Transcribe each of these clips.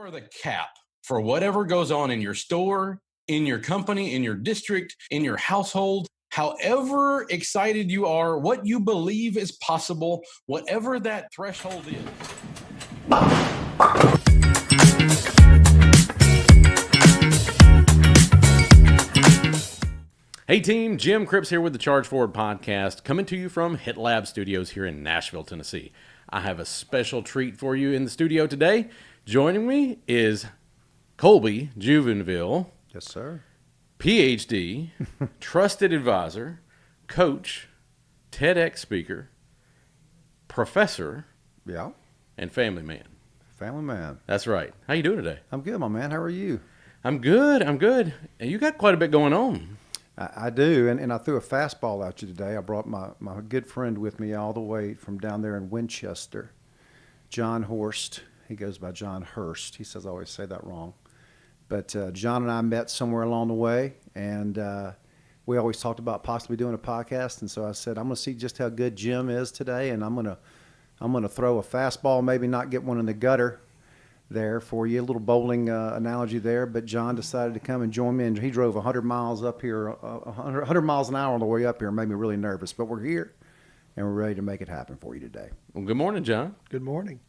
are the cap for whatever goes on in your store, in your company, in your district, in your household. However excited you are, what you believe is possible, whatever that threshold is. Hey team, Jim Cripps here with the Charge Forward podcast, coming to you from Hit Lab Studios here in Nashville, Tennessee. I have a special treat for you in the studio today. Joining me is Colby Jubenville. Yes, sir. PhD, trusted advisor, coach, TEDx speaker, professor, Yeah. and family man. Family man. That's right. How you doing today? I'm good, my man. How are you? I'm good. And you got quite a bit going on. I do, and I threw a fastball at you today. I brought my good friend with me all the way from down there in Winchester, John Hurst. He goes by John Hurst. He says I always say that wrong. But John and I met somewhere along the way, and we always talked about possibly doing a podcast. And so I said, I'm going to see just how good Jim is today, and I'm going to throw a fastball, maybe not get one in the gutter there for you. A little bowling analogy there. But John decided to come and join me, and he drove 100 miles up here, 100 miles an hour on the way up here. Made me really nervous, but we're here, and we're ready to make it happen for you today. Well, good morning, John. Good morning.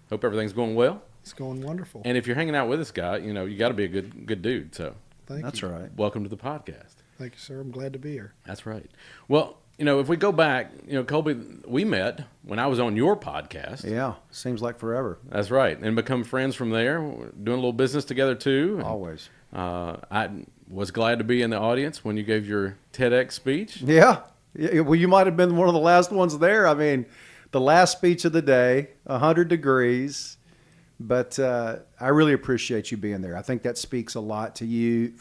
Hope everything's going well. It's going wonderful. And if you're hanging out with this guy, you got to be a good dude. So That's you. right. welcome to the podcast. Thank you, sir. I'm glad to be here. That's right. Well, if we go back, Colby, we met when I was on your podcast. Yeah, seems like forever. That's right. And become friends from there. We're doing a little business together too. And, Always. I was glad to be in the audience when you gave your TEDx speech. Yeah. Well, you might have been one of the last ones there. I mean, the last speech of the day, 100 degrees. But I really appreciate you being there. I think that speaks a lot to you,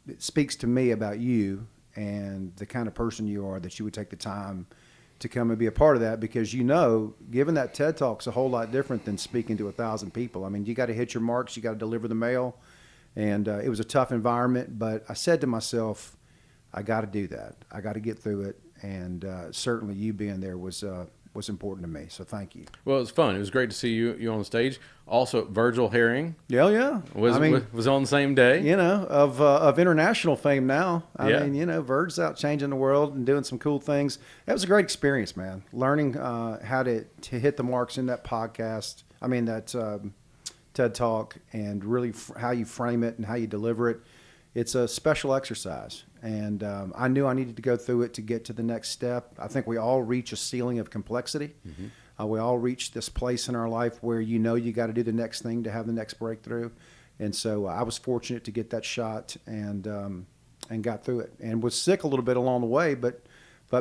it speaks to me about you and the kind of person you are, that you would take the time to come and be a part of that, because giving that TED Talk's a whole lot different than speaking to 1,000 people. I mean, you got to hit your marks, you got to deliver the mail, and it was a tough environment, but I said to myself, I got to do that. I got to get through it, and certainly you being there was important to me, so thank you. Well, it was fun. It was great to see you on the stage. Also, Virgil Herring Yeah. was on the same day. Of international fame now. Yeah. I mean, Verg's out changing the world and doing some cool things. That was a great experience, man. Learning how to hit the marks in that podcast. I mean, that TED Talk, and really how you frame it and how you deliver it. It's a special exercise, and I knew I needed to go through it to get to the next step. I think we all reach a ceiling of complexity. Mm-hmm. We all reach this place in our life where you got to do the next thing to have the next breakthrough. And so I was fortunate to get that shot and got through it, and was sick a little bit along the way, but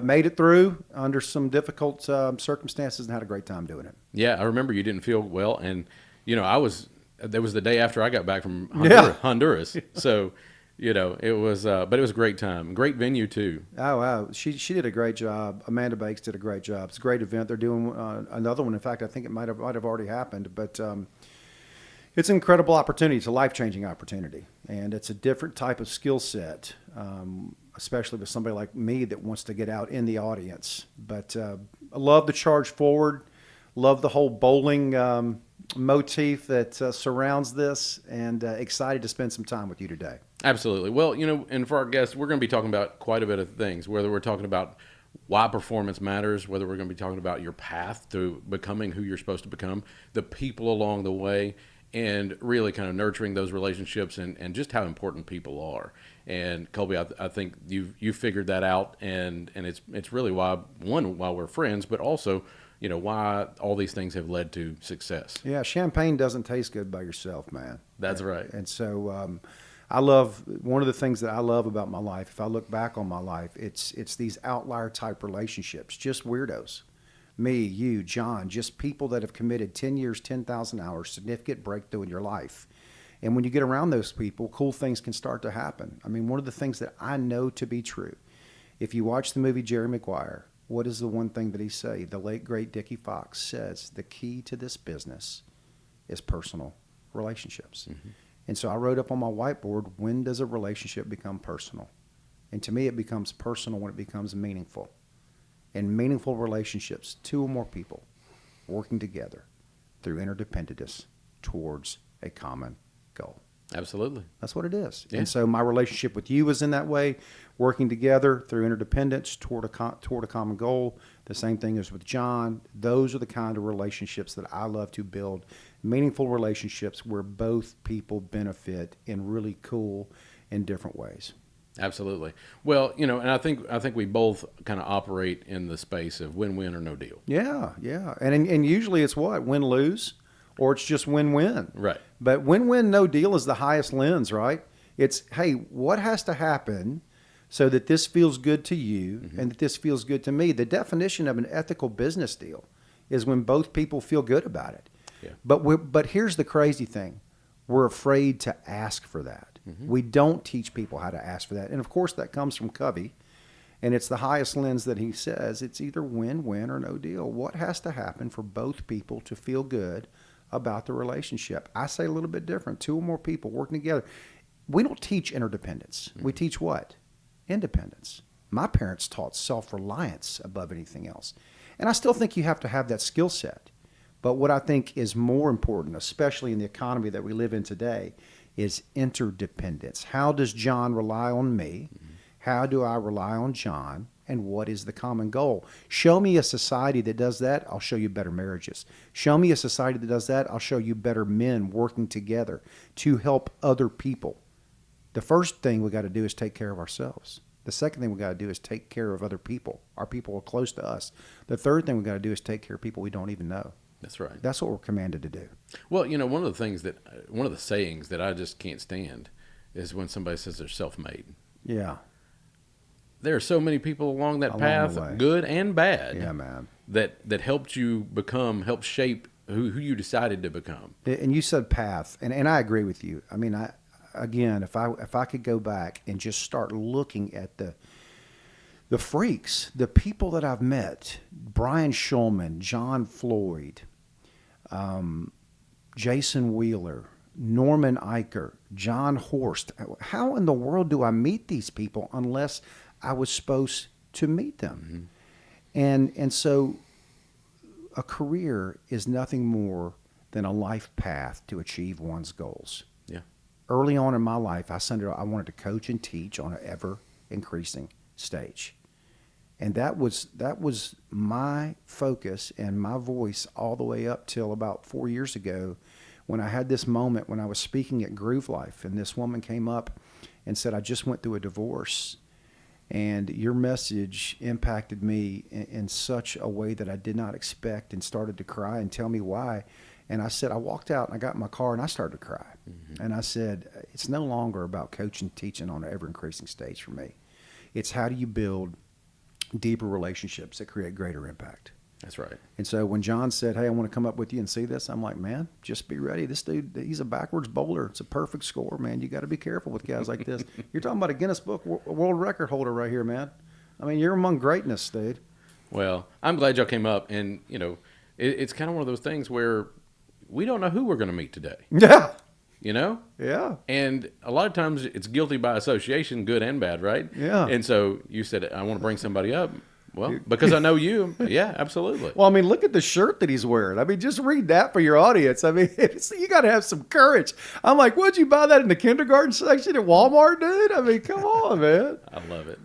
made it through under some difficult circumstances and had a great time doing it. Yeah, I remember you didn't feel well, and there was the day after I got back from Honduras. So. It was, but it was a great time. Great venue too. Oh wow, she did a great job. Amanda Bakes did a great job. It's a great event. They're doing another one. In fact, I think it might have already happened. But it's an incredible opportunity. It's a life-changing opportunity, and it's a different type of skill set, especially with somebody like me that wants to get out in the audience. But I love the Charge Forward. Love the whole bowling motif that surrounds this, and excited to spend some time with you today. Absolutely. Well, and for our guests, we're going to be talking about quite a bit of things, whether we're talking about why performance matters, whether we're going to be talking about your path to becoming who you're supposed to become, the people along the way, and really kind of nurturing those relationships and just how important people are. And Colby, I think you figured that out, and it's really why we're friends, but also why all these things have led to success. Yeah, champagne doesn't taste good by yourself, man. That's right. And so I love, one of the things that I love about my life, if I look back on my life, it's these outlier type relationships, just weirdos. Me, you, John, just people that have committed 10 years, 10,000 hours, significant breakthrough in your life. And when you get around those people, cool things can start to happen. I mean, one of the things that I know to be true, if you watch the movie Jerry Maguire, what is the one thing that he say? The late, great Dickie Fox says, the key to this business is personal relationships. Mm-hmm. And so I wrote up on my whiteboard, when does a relationship become personal? And to me, it becomes personal when it becomes meaningful. And meaningful relationships, two or more people working together through interdependence towards a common goal. Absolutely. That's what it is. Yeah. And so my relationship with you was in that way, working together through interdependence toward a common goal. The same thing is with John. Those are the kind of relationships that I love to build, meaningful relationships where both people benefit in really cool and different ways. Absolutely. Well, and I think we both kind of operate in the space of win-win or no deal. Yeah, yeah. And usually it's what? Win-lose, or it's just win-win. Right. But win-win, no deal is the highest lens, right? It's, hey, what has to happen so that this feels good to you and that this feels good to me? The definition of an ethical business deal is when both people feel good about it. Yeah. But here's the crazy thing. We're afraid to ask for that. We don't teach people how to ask for that. And, of course, that comes from Covey. And it's the highest lens that he says it's either win-win or no deal. What has to happen for both people to feel good about the relationship? I say a little bit different. Two or more people working together. We don't teach interdependence. We teach what? Independence. My parents taught self-reliance above anything else. And I still think you have to have that skill set. But what I think is more important, especially in the economy that we live in today, is interdependence. How does John rely on me? How do I rely on John? And what is the common goal? Show me a society that does that, I'll show you better marriages. Show me a society that does that, I'll show you better men working together to help other people. The first thing we got to do is take care of ourselves. The second thing we got to do is take care of other people. Our people are close to us. The third thing we got to do is take care of people we don't even know. That's right. That's what we're commanded to do. Well, one of the sayings that I just can't stand is when somebody says they're self-made. Yeah. There are so many people along that Along path, the way. good and bad, Yeah, man. that helped shape who you decided to become. And you said path, and I agree with you. I mean, if I could go back and just start looking at the freaks, the people that I've met, Brian Shulman, John Floyd, Jason Wheeler, Norman Eicher, John Hurst. How in the world do I meet these people unless I was supposed to meet them? And so a career is nothing more than a life path to achieve one's goals. Yeah. Early on in my life, I wanted to coach and teach on an ever-increasing stage. And that was my focus and my voice all the way up till about 4 years ago when I had this moment when I was speaking at Groove Life, and this woman came up and said, I just went through a divorce, and your message impacted me in such a way that I did not expect, and started to cry and tell me why. And I said, I walked out and I got in my car and I started to cry. And I said, it's no longer about coaching and teaching on an ever-increasing stage for me. It's how do you build deeper relationships that create greater impact. That's right. And so when John said, hey, I want to come up with you and see this, I'm like, man, just be ready. This dude, he's a backwards bowler. It's a perfect score, man. You got to be careful with guys like this. You're talking about a Guinness Book World Record holder right here, man. I mean, you're among greatness, dude. Well, I'm glad y'all came up, and, it's kind of one of those things where we don't know who we're going to meet today. Yeah. Yeah. And a lot of times it's guilty by association, good and bad, right? Yeah. And so you said, I want to bring somebody up. Well, because I know you. Yeah, absolutely. Well, I mean, look at the shirt that he's wearing. I mean, just read that for your audience. I mean, you got to have some courage. I'm like, would you buy that in the kindergarten section at Walmart, dude? I mean, come on, man. I love it.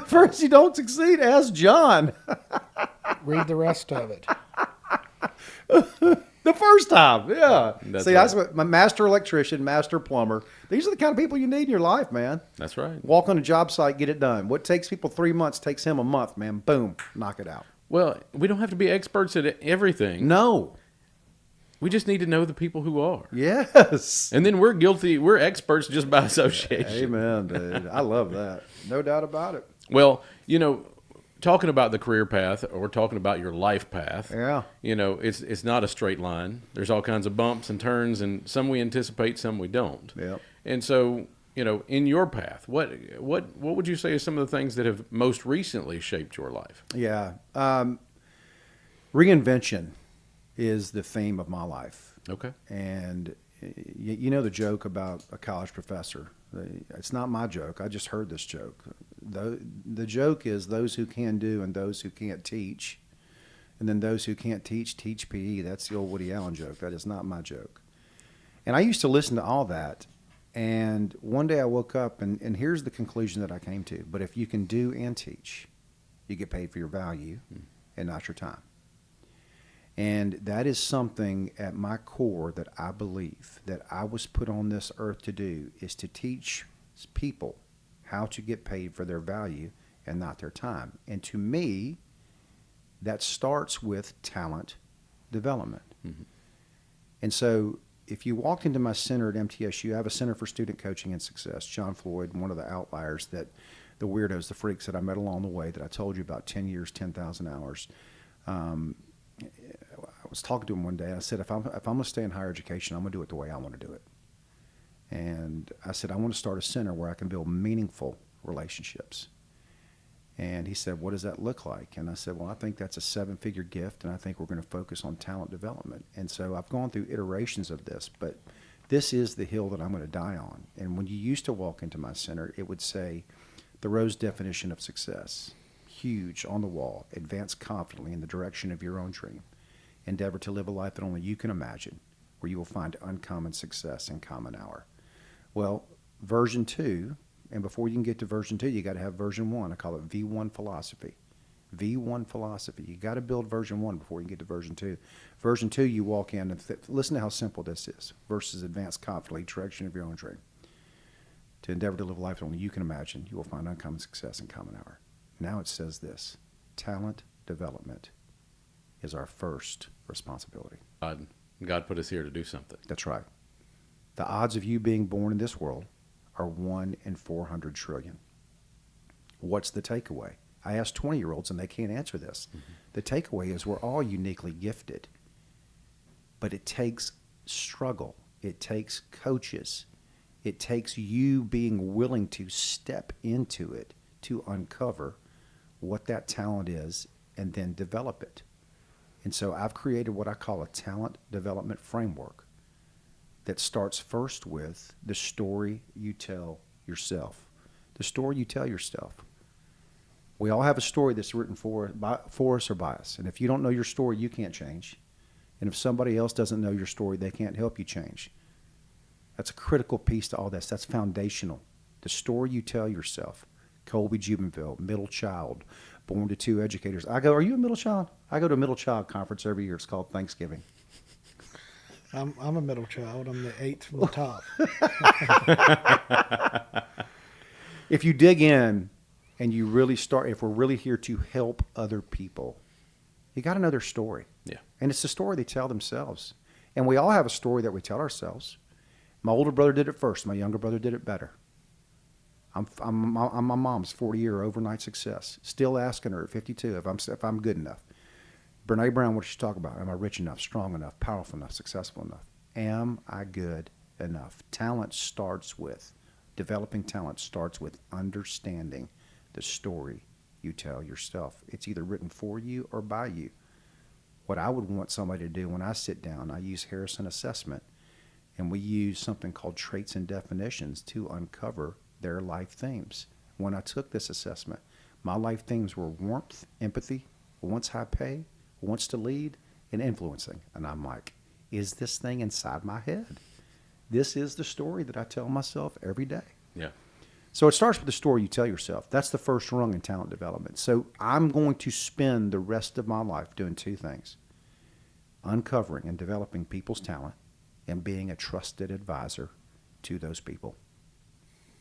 First, you don't succeed. Ask John. Read the rest of it. The first time, yeah. That's See, right. that's what my master electrician, master plumber. These are the kind of people you need in your life, man. That's right. Walk on a job site, get it done. What takes people 3 months takes him a month, man. Boom, knock it out. Well, we don't have to be experts at everything. No. We just need to know the people who are. Yes. And then we're experts just by association. Amen, dude. I love that. No doubt about it. Well, talking about the career path or talking about your life path, Yeah. it's not a straight line. There's all kinds of bumps and turns, and some we anticipate, some we don't. Yep. And so, in your path, what would you say are some of the things that have most recently shaped your life? Yeah. Reinvention is the theme of my life. Okay. And you know the joke about a college professor. It's not my joke. I just heard this joke. The joke is those who can do and those who can't teach. And then those who can't teach PE. That's the old Woody Allen joke. That is not my joke. And I used to listen to all that. And one day I woke up, and here's the conclusion that I came to. But if you can do and teach, you get paid for your value and not your time. And that is something at my core that I believe that I was put on this earth to do, is to teach people how to get paid for their value and not their time. And to me, that starts with talent development. Mm-hmm. And so if you walked into my center at MTSU, I have a Center for Student Coaching and Success. John Floyd, one of the outliers, that the weirdos, the freaks that I met along the way that I told you about, 10 years, 10,000 hours. I was talking to him one day, and I said, if I'm going to stay in higher education, I'm going to do it the way I want to do it. And I said, I want to start a center where I can build meaningful relationships. And he said, what does that look like? And I said, well, I think that's a 7-figure gift, and I think we're going to focus on talent development. And so I've gone through iterations of this, but this is the hill that I'm going to die on. And when you used to walk into my center, it would say, Thoreau's definition of success, huge on the wall: advance confidently in the direction of your own dream. Endeavor to live a life that only you can imagine, where you will find uncommon success in common hour. Well, version 2, and before you can get to version 2, you got to have version 1. I call it V1 philosophy. V1 philosophy. You got to build version 1 before you can get to version 2. Version 2, you walk in and listen to how simple this is. Versus advance confidently, direction of your own dream. To endeavor to live a life that only you can imagine, you will find uncommon success in common hour. Now it says this: talent development is our first responsibility. God put us here to do something. That's right. The odds of you being born in this world are 1 in 400 trillion. What's the takeaway? I asked 20-year-olds, and they can't answer this. Mm-hmm. The takeaway is we're all uniquely gifted, but it takes struggle. It takes coaches. It takes you being willing to step into it to uncover what that talent is and then develop it. And so I've created what I call a talent development framework that starts first with the story you tell yourself. The story you tell yourself. We all have a story that's written for us or by us. And if you don't know your story, you can't change. And if somebody else doesn't know your story, they can't help you change. That's a critical piece to all this. That's foundational. The story you tell yourself. Colby Jubenville, middle child, born to 2 educators. Are you a middle child? I go to a middle child conference every year. It's called Thanksgiving. I'm a middle child. I'm the 8th from the top. If you dig in and you really start, if we're really here to help other people, you got to know their story. Yeah. And it's the story they tell themselves. And we all have a story that we tell ourselves. My older brother did it first. My younger brother did it better. I'm my mom's 40-year overnight success. Still asking her at 52 if I'm good enough. Brene Brown, what does she talk about? Am I rich enough, strong enough, powerful enough, successful enough? Am I good enough? Developing talent starts with understanding the story you tell yourself. It's either written for you or by you. What I would want somebody to do when I sit down, I use Harrison assessment, and we use something called traits and definitions to uncover their life themes. When I took this assessment, my life themes were warmth, empathy, wants high pay, wants to lead, and influencing. And I'm like, is this thing inside my head? This is the story that I tell myself every day. Yeah. So it starts with the story you tell yourself. That's the first rung in talent development. So I'm going to spend the rest of my life doing 2 things: uncovering and developing people's talent and being a trusted advisor to those people.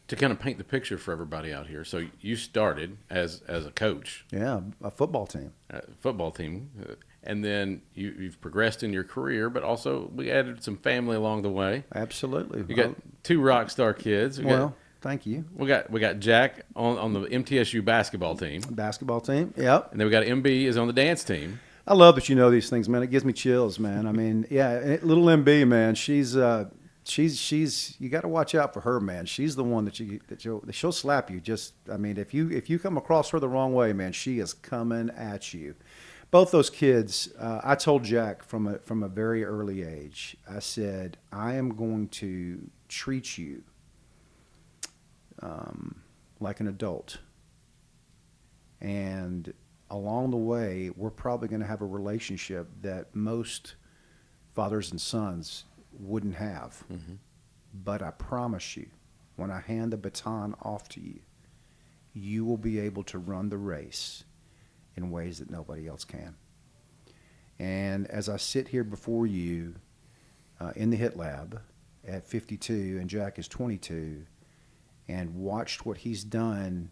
To kind of paint the picture for everybody out here, so you started as a coach. Yeah, a football team. And then you've progressed in your career, but also we added some family along the way. Absolutely. You got 2 rock star kids. Thank you. We got Jack on the MTSU basketball team. Basketball team, yep. And then we got MB is on the dance team. I love that you know these things, man. It gives me chills, man. I mean, yeah, little MB, man. She's you got to watch out for her, man. She's the one she'll slap you. Just, I mean, if you come across her the wrong way, man, she is coming at you. Both those kids, I told Jack from a very early age, I said, I am going to treat you like an adult. And along the way, we're probably going to have a relationship that most fathers and sons wouldn't have. But I promise you, when I hand the baton off to you, you will be able to run the race in ways that nobody else can. And as I sit here before you in the HIT lab at 52, and Jack is 22, and watched what he's done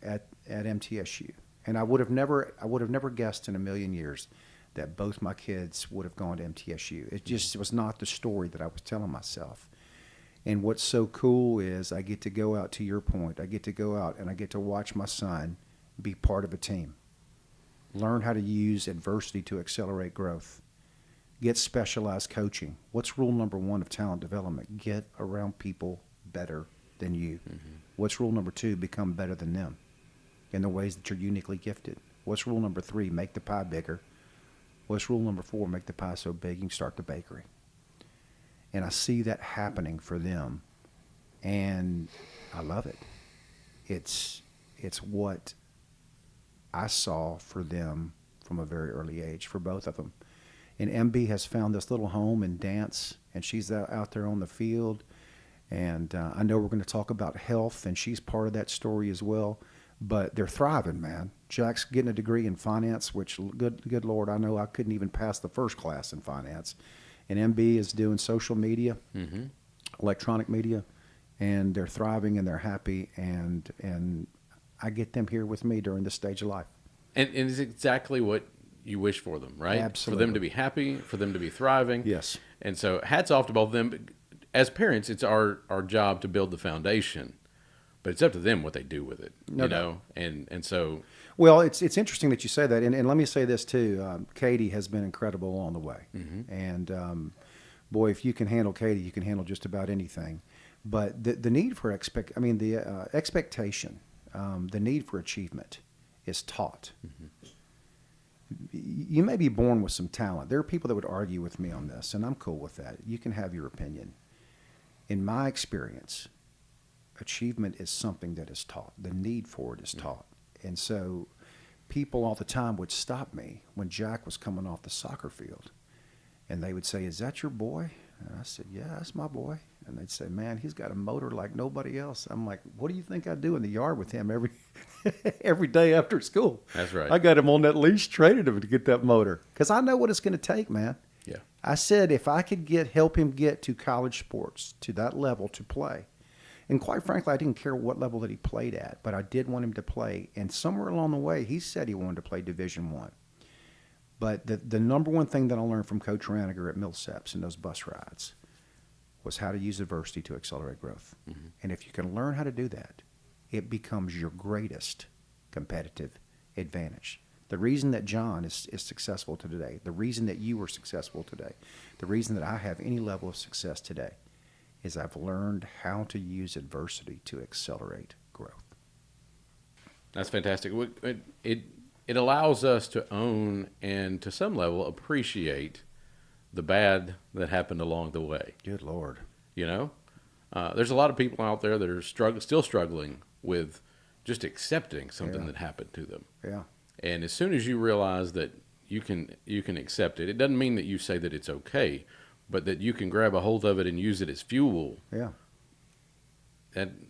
at MTSU, and I would have never guessed in a million years that both my kids would have gone to MTSU. It was not the story that I was telling myself. And what's so cool is I get to go out, to your point, I get to go out and I get to watch my son be part of a team, learn how to use adversity to accelerate growth, get specialized coaching. What's rule number one of talent development? Get around people better than you. What's rule number two? Become better than them in the ways that you're uniquely gifted. What's rule number three? Make the pie bigger. What's rule number four? Make the pie so big you can start the bakery. And I see that happening for them, and I love it. It's what I saw for them from a very early age, for both of them. And MB has found this little home in dance, and she's out there on the field. And I know we're going to talk about health, and she's part of that story as well. But they're thriving, man. Jack's getting a degree in finance, which, good Lord, I know I couldn't even pass the first class in finance. And MB is doing social media, electronic media, and they're thriving and they're happy. And I get them here with me during this stage of life. And it's exactly what you wish for them, right? Absolutely. For them to be happy, for them to be thriving. Yes. And so hats off to both of them. As parents, it's our job to build the foundation, but it's up to them what they do with it, you know? And so. Well, it's interesting that you say that. And let me say this too. Katie has been incredible along the way. And boy, if you can handle Katie, you can handle just about anything. But the need for expectation, the need for achievement is taught. You may be born with some talent. There are people that would argue with me on this, and I'm cool with that. You can have your opinion. In my experience, achievement is something that is taught. The need for it is taught. And so people all the time would stop me when Jack was coming off the soccer field. And they would say, "Is that your boy?" And I said, "Yeah, that's my boy." And they'd say, "Man, he's got a motor like nobody else." I'm like, "What do you think I do in the yard with him every day after school?" That's right. I got him on that leash, traded him to get that motor. Because I know what it's going to take, man. Yeah. I said if I could help him get to college sports, to that level to play. And quite frankly, I didn't care what level that he played at, but I did want him to play. And somewhere along the way, he said he wanted to play Division I. But the number one thing that I learned from Coach Raniger at Millsaps in those bus rides was how to use adversity to accelerate growth. And if you can learn how to do that, it becomes your greatest competitive advantage. The reason that John is successful today, the reason that you are successful today, the reason that I have any level of success today is I've learned how to use adversity to accelerate growth. That's fantastic. It allows us to own and to some level appreciate the bad that happened along the way. Good Lord. You know, there's a lot of people out there that are still struggling with just accepting something that happened to them. Yeah. And as soon as you realize that you can accept it, it doesn't mean that you say that it's okay, but that you can grab a hold of it and use it as fuel. Yeah. And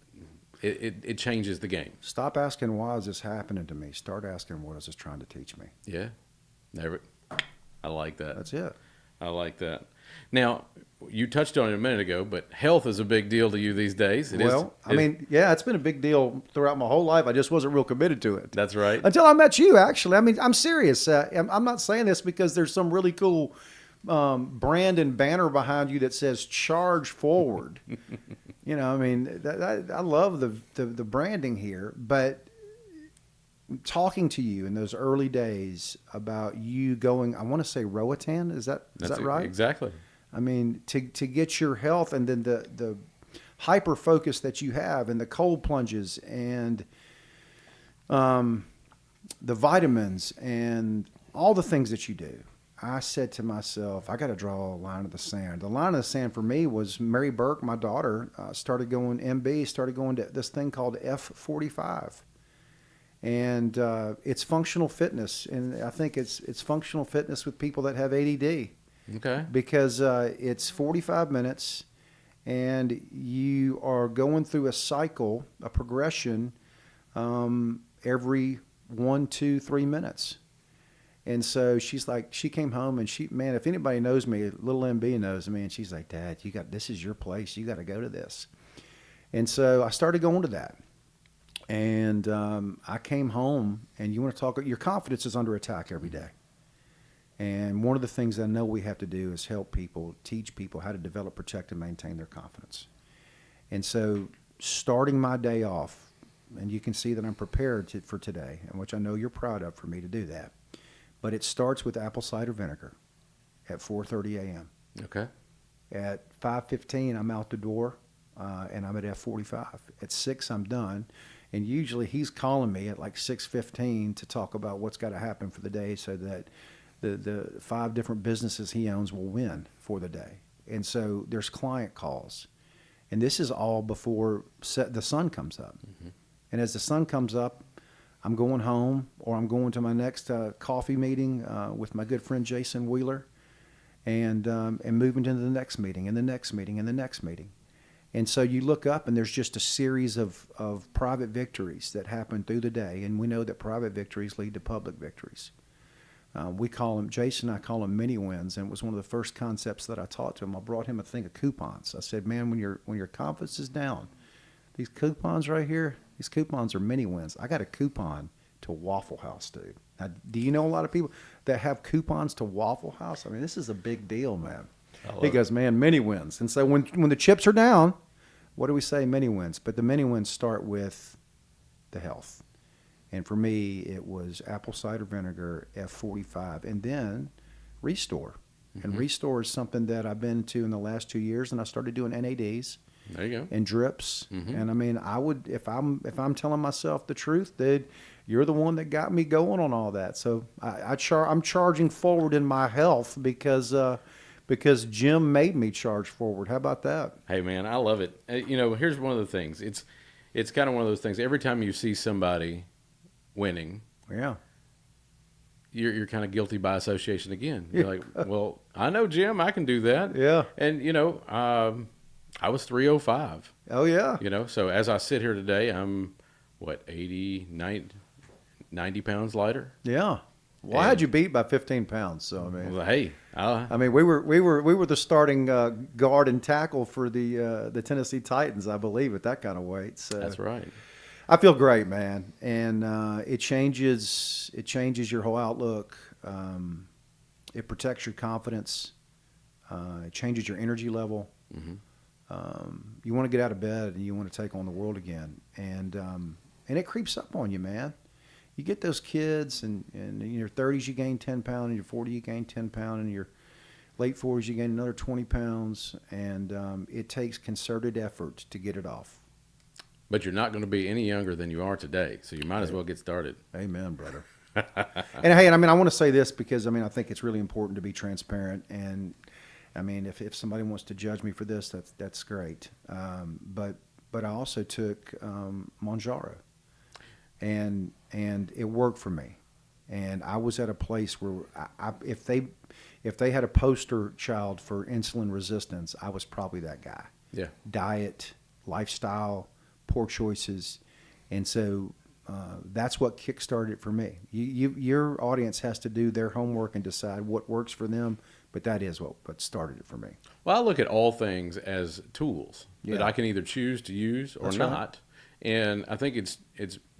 it changes the game. Stop asking, why is this happening to me? Start asking, what is this trying to teach me? Yeah. I like that. That's it. I like that. Now, you touched on it a minute ago, but health is a big deal to you these days. It's been a big deal throughout my whole life. I just wasn't real committed to it. That's right. Until I met you, actually. I mean, I'm serious. I'm not saying this because there's some really cool brand and banner behind you that says "Charge Forward." You know, I mean, I love the branding here, but talking to you in those early days about you going, I want to say Roatan, is that right? Exactly. I mean, to get your health, and then the hyper focus that you have, and the cold plunges, and the vitamins, and all the things that you do. I said to myself, I got to draw a line in the sand. The line in the sand for me was Mary Burke, my daughter, started going to this thing called F45. And it's functional fitness. And I think it's functional fitness with people that have ADD. Okay. because it's 45 minutes, and you are going through a cycle, a progression, every 1, 2, 3 minutes. And so she's like, she came home and man, if anybody knows me, little MB knows me, and she's like, Dad, this is your place. You got to go to this. And so I started going to that. And I came home, and you want to talk, your confidence is under attack every day. And one of the things I know we have to do is help people, teach people how to develop, protect, and maintain their confidence. And so starting my day off, and you can see that I'm prepared for today, and which I know you're proud of for me to do that. But it starts with apple cider vinegar at 4:30 a.m. Okay. At 5:15, I'm out the door, and I'm at F45. At 6, I'm done. And usually he's calling me at like 6:15 to talk about what's got to happen for the day so that the 5 different businesses he owns will win for the day. And so there's client calls. And this is all before the sun comes up. Mm-hmm. And as the sun comes up, I'm going home, or I'm going to my next coffee meeting with my good friend Jason Wheeler, and moving into the next meeting, and the next meeting, and the next meeting. And so you look up, and there's just a series of private victories that happen through the day, and we know that private victories lead to public victories. We call them, Jason and I call them mini wins, and it was one of the first concepts that I taught to him. I brought him a thing of coupons. I said, man, when your confidence is down, these coupons right here, these coupons are mini wins. I got a coupon to Waffle House, dude. Now, do you know a lot of people that have coupons to Waffle House? I mean, this is a big deal, man. He goes, man, mini wins. And so when the chips are down, what do we say? Mini wins. But the mini wins start with the health. And for me, it was apple cider vinegar, F45, and then Restore. Mm-hmm. And Restore is something that I've been to in the last 2 years, and I started doing NADs. There you go. And drips. Mm-hmm. And I mean, I would, if I'm telling myself the truth, dude, you're the one that got me going on all that. So I'm charging forward in my health because Jim made me charge forward. How about that? Hey man, I love it. Here's one of the things. It's kind of one of those things. Every time you see somebody winning, yeah, you're kind of guilty by association again. You're like, well, I know Jim, I can do that. Yeah. And I was 305. Oh yeah. So as I sit here today, I'm 80, 90 pounds lighter. Yeah. Well, I had you beat by 15 pounds. So I mean, well, hey, I mean, we were the starting guard and tackle for the Tennessee Titans, I believe, at that kind of weight. So that's right. I feel great, man, and it changes your whole outlook. It protects your confidence. It changes your energy level. Mm-hmm. You want to get out of bed and you want to take on the world again, and it creeps up on you, man. You get those kids, and in your 30s you gain 10 pounds, in your 40s you gain 10 pounds, in your late 40s you gain another 20 pounds, and it takes concerted effort to get it off. But you're not going to be any younger than you are today, so you might as well get started. Amen, brother. And hey, I want to say this because I think it's really important to be transparent, and if somebody wants to judge me for this, that's great. But I also took Monjaro, and it worked for me. And I was at a place where if they had a poster child for insulin resistance, I was probably that guy. Yeah. Diet, lifestyle, poor choices, and so that's what kickstarted it for me. Your audience has to do their homework and decide what works for them, but that is what started it for me. Well, I look at all things as tools that Yeah. I can either choose to use or That's not. right. And I think it's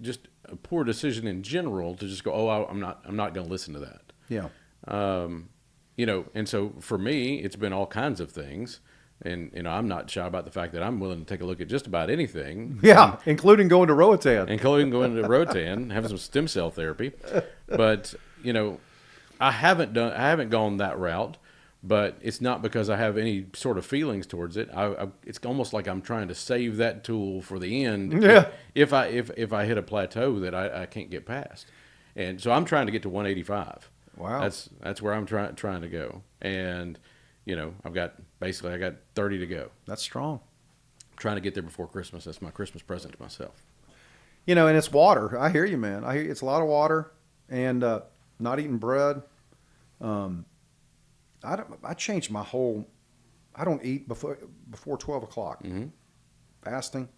just a poor decision in general to just go, oh, I'm not going to listen to that. Yeah. And so for me, it's been all kinds of things. And I'm not shy about the fact that I'm willing to take a look at just about anything. Yeah, including going to Roatan. Including going to Rotan, having some stem cell therapy. But, I haven't gone that route, but it's not because I have any sort of feelings towards it. It's almost like I'm trying to save that tool for the end. Yeah. If I hit a plateau that I can't get past. And so I'm trying to get to 185. Wow. That's where I'm trying to go. And I got 30 to go. That's strong. I'm trying to get there before Christmas. That's my Christmas present to myself. And it's water. I hear you, man. I hear it's a lot of water and not eating bread. I changed my whole. I don't eat before 12 o'clock. Mm-hmm. Fasting.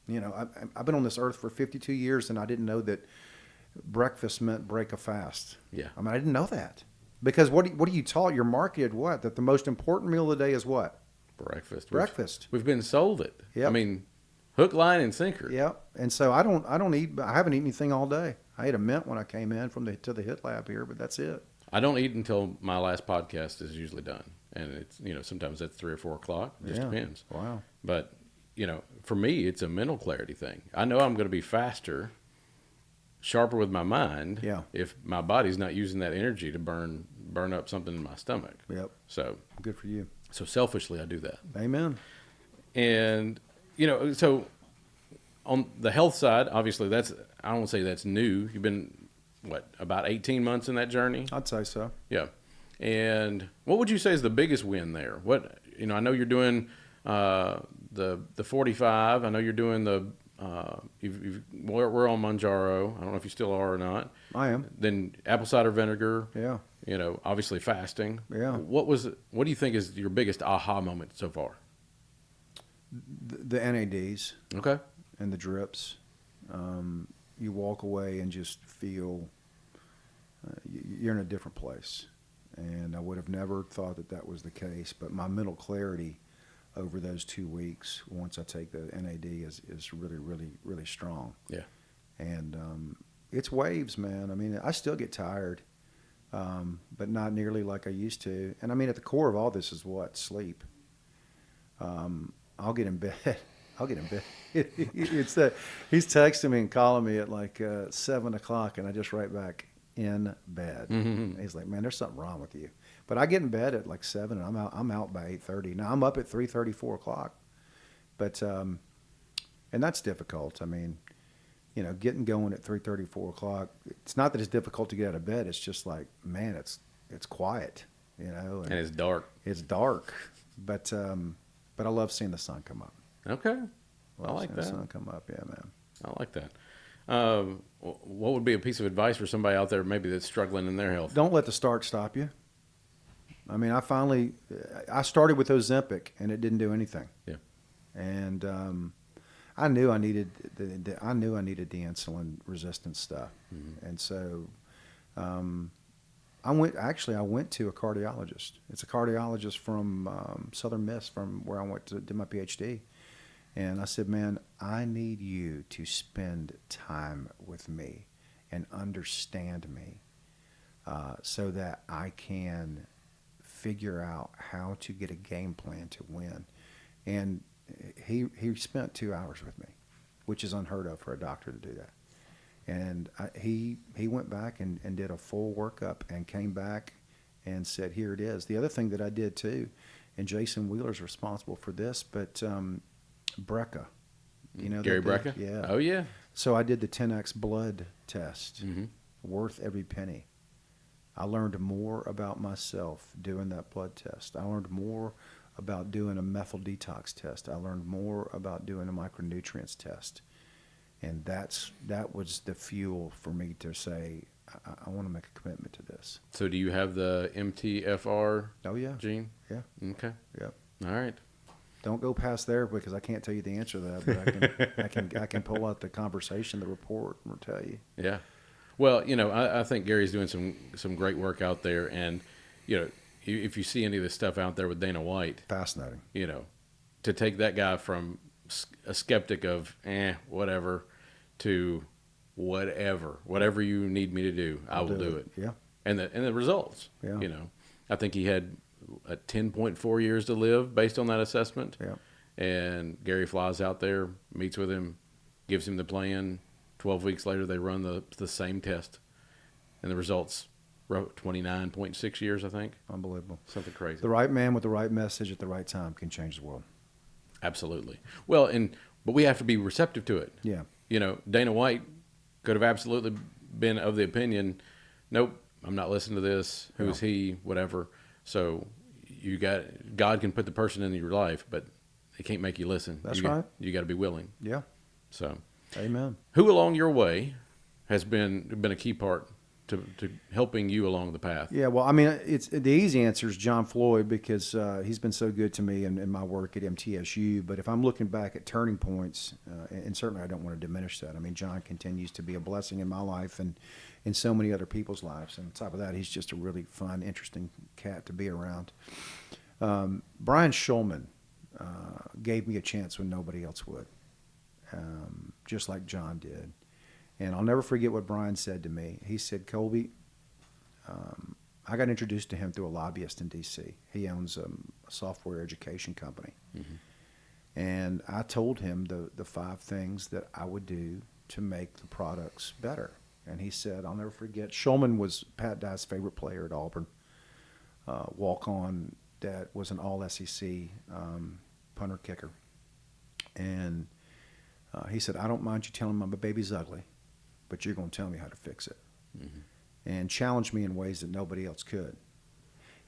You know, I've been on this earth for 52 years, and I didn't know that breakfast meant break a fast. Yeah. I mean, I didn't know that. Because what are you taught? You're marketed what? That the most important meal of the day is what? Breakfast. Breakfast. We've been sold it. Yep. I mean, hook, line, and sinker. Yeah. And so I don't eat. I haven't eaten anything all day. I ate a mint when I came in to the HIT lab here, but that's it. I don't eat until my last podcast is usually done, and it's sometimes that's 3 or 4 o'clock. It just depends. Wow. But for me, it's a mental clarity thing. I know I'm going to be faster, sharper with my mind. Yeah. If my body's not using that energy to burn up something in my stomach. Yep. So Good for you. So selfishly, I do that. Amen. And so on the health side, obviously I don't say that's new. You've been about 18 months in that journey? I'd say so. Yeah. And what would you say is the biggest win there? I know you're doing the 45. I know you're doing the we're on Manjaro. I don't know if you still are or not. I am. Then apple cider vinegar. Yeah. Obviously fasting. Yeah. What do you think is your biggest aha moment so far? The NADs. Okay. And the drips. You walk away and just feel you're in a different place. And I would have never thought that was the case. But my mental clarity over those 2 weeks, once I take the NAD, is really, really, really strong. Yeah. And it's waves, man. I mean, I still get tired, but not nearly like I used to. And I mean, at the core of all this is what? Sleep. I'll get in bed. It's that he's texting me and calling me at like 7 o'clock, and I just write back, in bed. Mm-hmm. He's like, man, there's something wrong with you. But I get in bed at like 7, and I'm out by 8:30. Now I'm up at 3:30, 4 o'clock. But and that's difficult. I mean, getting going at 3:30, 4 o'clock. It's not that it's difficult to get out of bed. It's just like, man, it's quiet. And it's dark. It's dark. But I love seeing the sun come up. Okay. I Love like seeing that. the sun come up. Yeah, man. I like that. What would be a piece of advice for somebody out there maybe that's struggling in their health? Don't let the start stop you. I mean, I started with Ozempic, and it didn't do anything. Yeah. And I knew I needed the insulin resistance stuff. Mm-hmm. And so I went to a cardiologist. It's a cardiologist from Southern Miss, from where I went to do my PhD. And I said, man, I need you to spend time with me and understand me so that I can figure out how to get a game plan to win. And he spent 2 hours with me, which is unheard of for a doctor to do that. And he went back and did a full workup and came back and said, here it is. The other thing that I did too, and Jason Wheeler's responsible for this, but Brecca. Gary Brecca? Yeah. Oh, yeah. So I did the 10X blood test, Mm-hmm. worth every penny. I learned more about myself doing that blood test. I learned more about doing a methyl detox test. I learned more about doing a micronutrients test. And that was the fuel for me to say, I want to make a commitment to this. So do you have the MTFR Oh, yeah. gene? Yeah. Okay. Yep. All right. Don't go past there because I can't tell you the answer to that, but I can pull out the conversation, the report, and tell you. Yeah. Well, I think Gary's doing some great work out there, and if you see any of this stuff out there with Dana White, Fascinating. To take that guy from a skeptic of whatever to whatever you need me to do, I will do it. Yeah. And the results. Yeah. I think he had 10.4 years to live based on that assessment. Yeah. And Gary flies out there, meets with him, gives him the plan. 12 weeks later, they run the same test, and the results 29.6 years, I think. Unbelievable. Something crazy. The right man with the right message at the right time can change the world. Absolutely. Well, but we have to be receptive to it. Yeah. Dana White could have absolutely been of the opinion, nope, I'm not listening to this. Who's he? Whatever. So God can put the person in your life, but he can't make you listen. That's right. You got to be willing. Yeah. So, Amen. who along your way has been a key part to helping you along the path? Yeah, well, I mean, it's the easy answer is John Floyd because he's been so good to me in my work at MTSU. But if I'm looking back at turning points, and certainly I don't want to diminish that. I mean, John continues to be a blessing in my life and in so many other people's lives. And on top of that, he's just a really fun, interesting cat to be around. Brian Schulman gave me a chance when nobody else would, just like John did. And I'll never forget what Brian said to me. He said, Colby, I got introduced to him through a lobbyist in D.C. He owns a software education company. Mm-hmm. And I told him the 5 things that I would do to make the products better. And he said, I'll never forget, Schulman was Pat Dye's favorite player at Auburn, walk-on that was an all-SEC punter-kicker. And he said, I don't mind you telling me my baby's ugly, but you're going to tell me how to fix it. Mm-hmm. And challenged me in ways that nobody else could.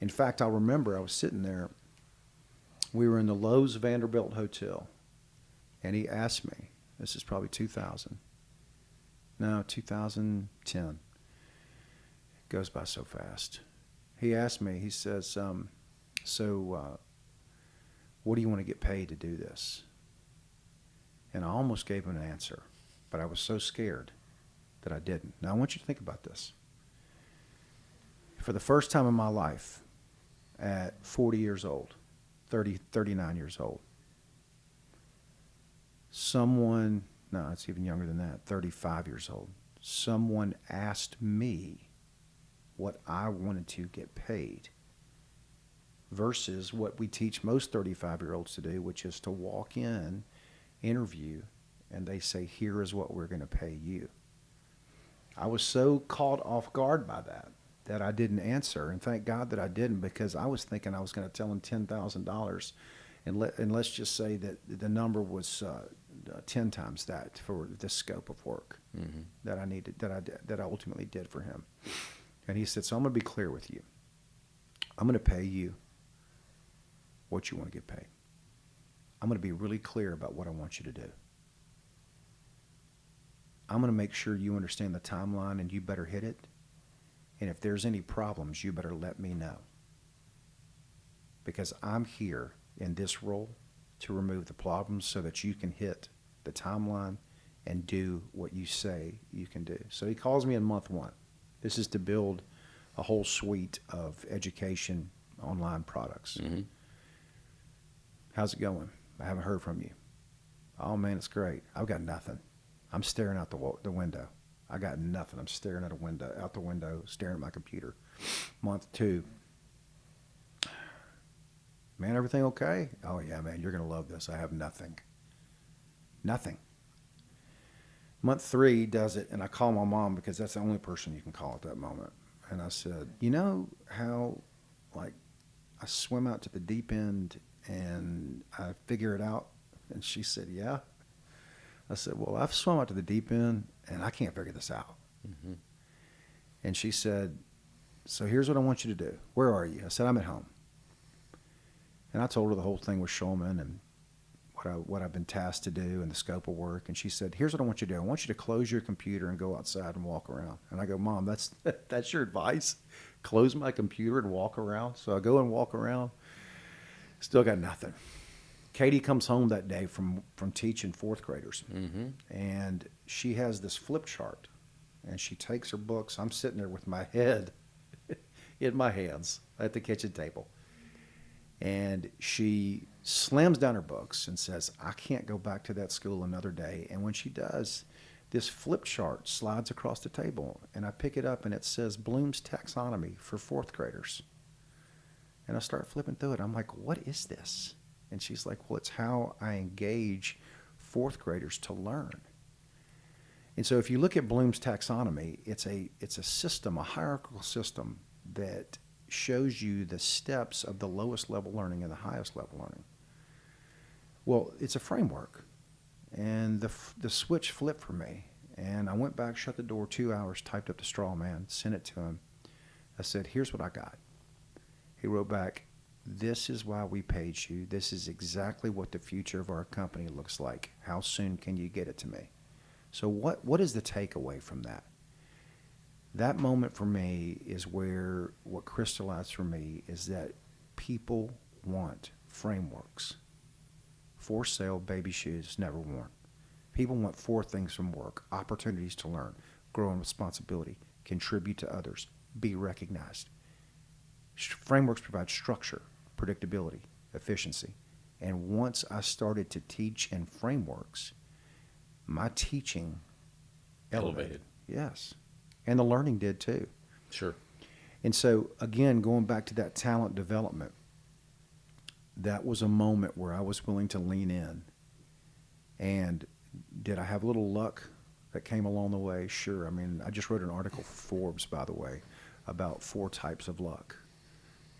In fact, I remember I was sitting there. We were in the Lowe's Vanderbilt Hotel, and he asked me, this is probably 2010. It goes by so fast. He asked me, he says, what do you want to get paid to do this? And I almost gave him an answer, but I was so scared that I didn't. Now, I want you to think about this. For the first time in my life, at 40 years old, 39 years old, someone, no, it's even younger than that, 35 years old, someone asked me what I wanted to get paid versus what we teach most 35-year-olds to do, which is to walk in, interview, and they say, here is what we're going to pay you. I was so caught off guard by that I didn't answer, and thank God that I didn't, because I was thinking I was going to tell him $10,000, and let's just say that the number was 10 times that for this scope of work mm-hmm. that I needed, that I ultimately did for him. And he said, so I'm going to be clear with you. I'm going to pay you what you want to get paid. I'm going to be really clear about what I want you to do. I'm going to make sure you understand the timeline, and you better hit it. And if there's any problems, you better let me know. Because I'm here in this role to remove the problems so that you can hit the timeline and do what you say you can do. So he calls me in month 1. This is to build a whole suite of education online products. Mm-hmm. How's it going? I haven't heard from you. Oh, man, it's great. I've got nothing. I'm staring out the window. I got nothing. I'm staring out the window, staring at my computer. Month 2. Man, everything okay? Oh, yeah, man, you're going to love this. I have nothing. Nothing. Month 3 does it, and I call my mom because that's the only person you can call at that moment. And I said, you know how, like, I swim out to the deep end and I figure it out? And she said, yeah. I said, well, I've swum out to the deep end and I can't figure this out. Mm-hmm. And she said, so here's what I want you to do. Where are you? I said, I'm at home. And I told her the whole thing with Schulman and what I've been tasked to do and the scope of work. And she said, here's what I want you to do. I want you to close your computer and go outside and walk around. And I go, Mom, that's your advice? Close my computer and walk around? So I go and walk around. Still got nothing. Katie comes home that day from teaching 4th graders. Mm-hmm. And she has this flip chart. And she takes her books. I'm sitting there with my head in my hands at the kitchen table. And she slams down her books and says, I can't go back to that school another day. And when she does, this flip chart slides across the table. And I pick it up, and it says Bloom's Taxonomy for 4th graders. And I start flipping through it. I'm like, what is this? And she's like, well, it's how I engage 4th graders to learn. And so if you look at Bloom's Taxonomy, it's a system, a hierarchical system that shows you the steps of the lowest level learning and the highest level learning. Well, it's a framework. And the switch flipped for me. And I went back, shut the door, 2 hours, typed up the straw man, sent it to him. I said, here's what I got. He wrote back, this is why we paid you. This is exactly what the future of our company looks like. How soon can you get it to me? So what is the takeaway from that? That moment for me is where what crystallized for me is that people want frameworks. For sale, baby shoes, never worn. People want 4 things from work: opportunities to learn, grow in responsibility, contribute to others, be recognized. Frameworks provide structure, predictability, efficiency. And once I started to teach in frameworks, my teaching elevated. Yes. And the learning did too. Sure. And so, again, going back to that talent development, that was a moment where I was willing to lean in. And did I have a little luck that came along the way? Sure. I mean, I just wrote an article for Forbes, by the way, about 4 types of luck.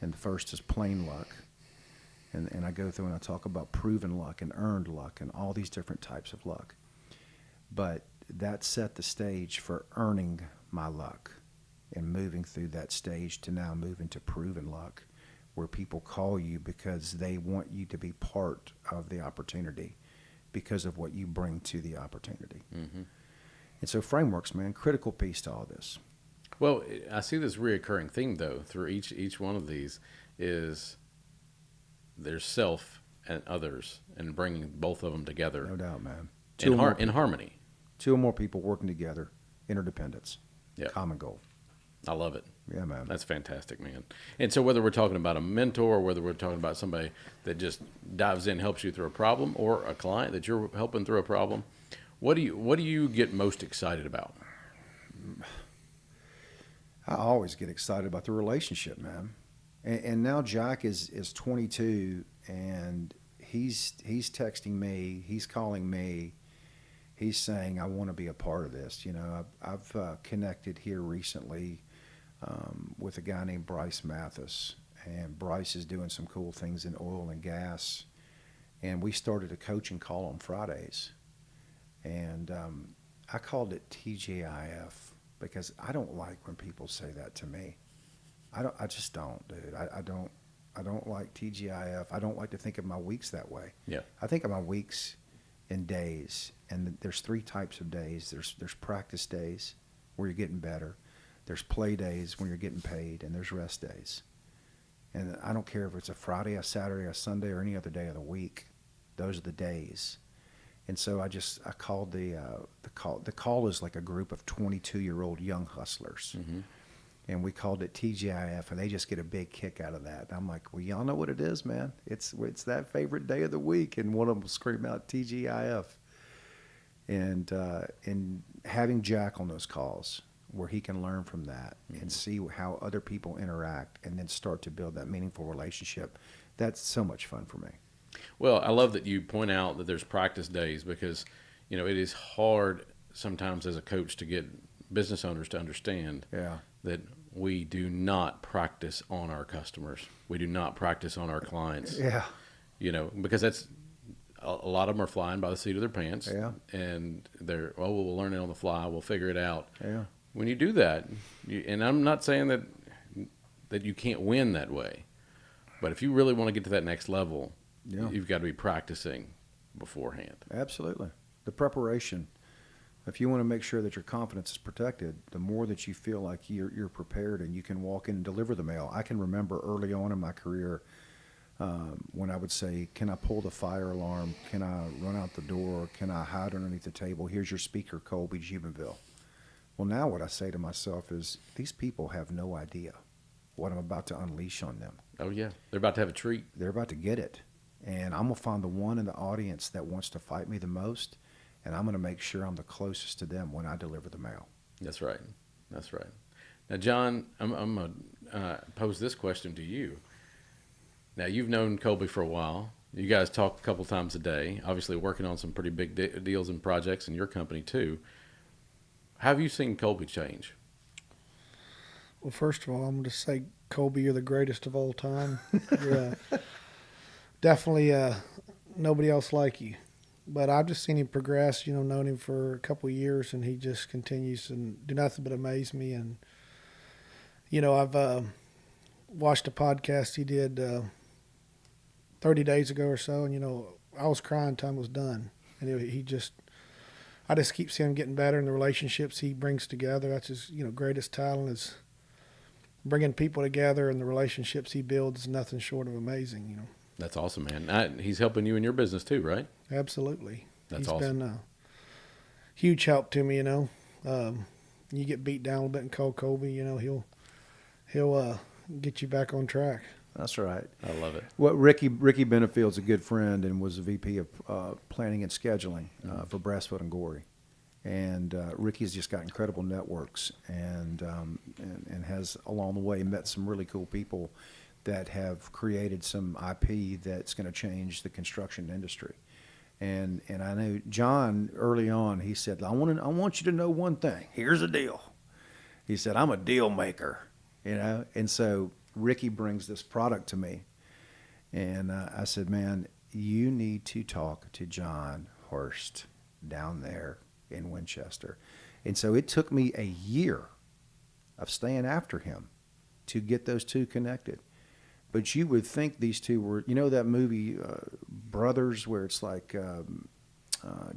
And the first is plain luck. And I go through and I talk about proven luck and earned luck and all these different types of luck. But that set the stage for earning my luck and moving through that stage to now move into proven luck, where people call you because they want you to be part of the opportunity because of what you bring to the opportunity. Mm-hmm. And so frameworks, man, critical piece to all this. Well, I see this reoccurring theme, though, through each one of these is there's self and others, and bringing both of them together. No doubt, man. In harmony. 2 or more people working together, interdependence, Yep. common goal. I love it. Yeah, man. That's fantastic, man. And so whether we're talking about a mentor, or whether we're talking about somebody that just dives in, helps you through a problem, or a client that you're helping through a problem, what do you get most excited about? I always get excited about the relationship, man. And now Jack is 22, and he's texting me, he's calling me, he's saying, I want to be a part of this. You know, I've connected here recently with a guy named Bryce Mathis, and Bryce is doing some cool things in oil and gas. And we started a coaching call on Fridays, and I called it TGIF because I don't like when people say that to me. I just don't, dude. I don't like TGIF. I don't like to think of my weeks that way. Yeah. I think of my weeks in days, and there's 3 types of days. There's practice days where you're getting better. There's play days when you're getting paid, and there's rest days. And I don't care if it's a Friday, a Saturday, a Sunday, or any other day of the week. Those are the days. And so I called the call. The call is like a group of 22-year-old young hustlers. Mm-hmm. And we called it TGIF, and they just get a big kick out of that. And I'm like, well, y'all know what it is, man. It's that favorite day of the week, and one of them will scream out TGIF. And having Jack on those calls where he can learn from that and see how other people interact and then start to build that meaningful relationship, that's so much fun for me. Well, I love that you point out that there's practice days because, you know, it is hard sometimes as a coach to get business owners to understand that we do not practice on our customers. We do not practice on our clients. Yeah. You know, because that's a lot of them are flying by the seat of their pants. Yeah. And they're, we'll learn it on the fly. We'll figure it out. Yeah. When you do that, and I'm not saying that you can't win that way, but if you really want to get to that next level, you've got to be practicing beforehand. Absolutely. The preparation. If you want to make sure that your confidence is protected, the more that you feel like you're prepared and you can walk in and deliver the mail. I can remember early on in my career when I would say, can I pull the fire alarm? Can I run out the door? Can I hide underneath the table? Here's your speaker, Colby Jubenville. Well, now what I say to myself is, these people have no idea what I'm about to unleash on them. Oh, yeah. They're about to have a treat. They're about to get it. And I'm going to find the one in the audience that wants to fight me the most, and I'm going to make sure I'm the closest to them when I deliver the mail. That's right. That's right. Now, John, I'm going to pose this question to you. Now, you've known Colby for a while. You guys talk a couple times a day, obviously working on some pretty big deals and projects in your company, too. How have you seen Colby change? Well, first of all, I'm going to say, Colby, you're the greatest of all time. You're definitely nobody else like you. But I've just seen him progress, you know, known him for a couple of years, and he just continues to do nothing but amaze me. And, you know, I've watched a podcast he did 30 days ago or so, and, you know, I was crying time was done. And he just I just keep seeing him getting better in the relationships he brings together. That's his, greatest talent is bringing people together, and the relationships he builds is nothing short of amazing. That's awesome, man. He's helping you in your business too, right? Absolutely. That's He's awesome. been a huge help to me. You get beat down a little bit and call Colby, he'll get you back on track. That's right. I love it. Well, Ricky Benefield's a good friend and was a VP of planning and scheduling for Brassfoot and Gorey. And Ricky's just got incredible networks and has along the way met some really cool people that have created some IP that's going to change the construction industry. And I know John early on, he said, I want you to know one thing. Here's a deal. He said, I'm a deal maker, and so Ricky brings this product to me. And I said, man, you need to talk to John Hurst down there in Winchester. And so it took me a year of staying after him to get those two connected. But you would think these two were, that movie Brothers, where it's like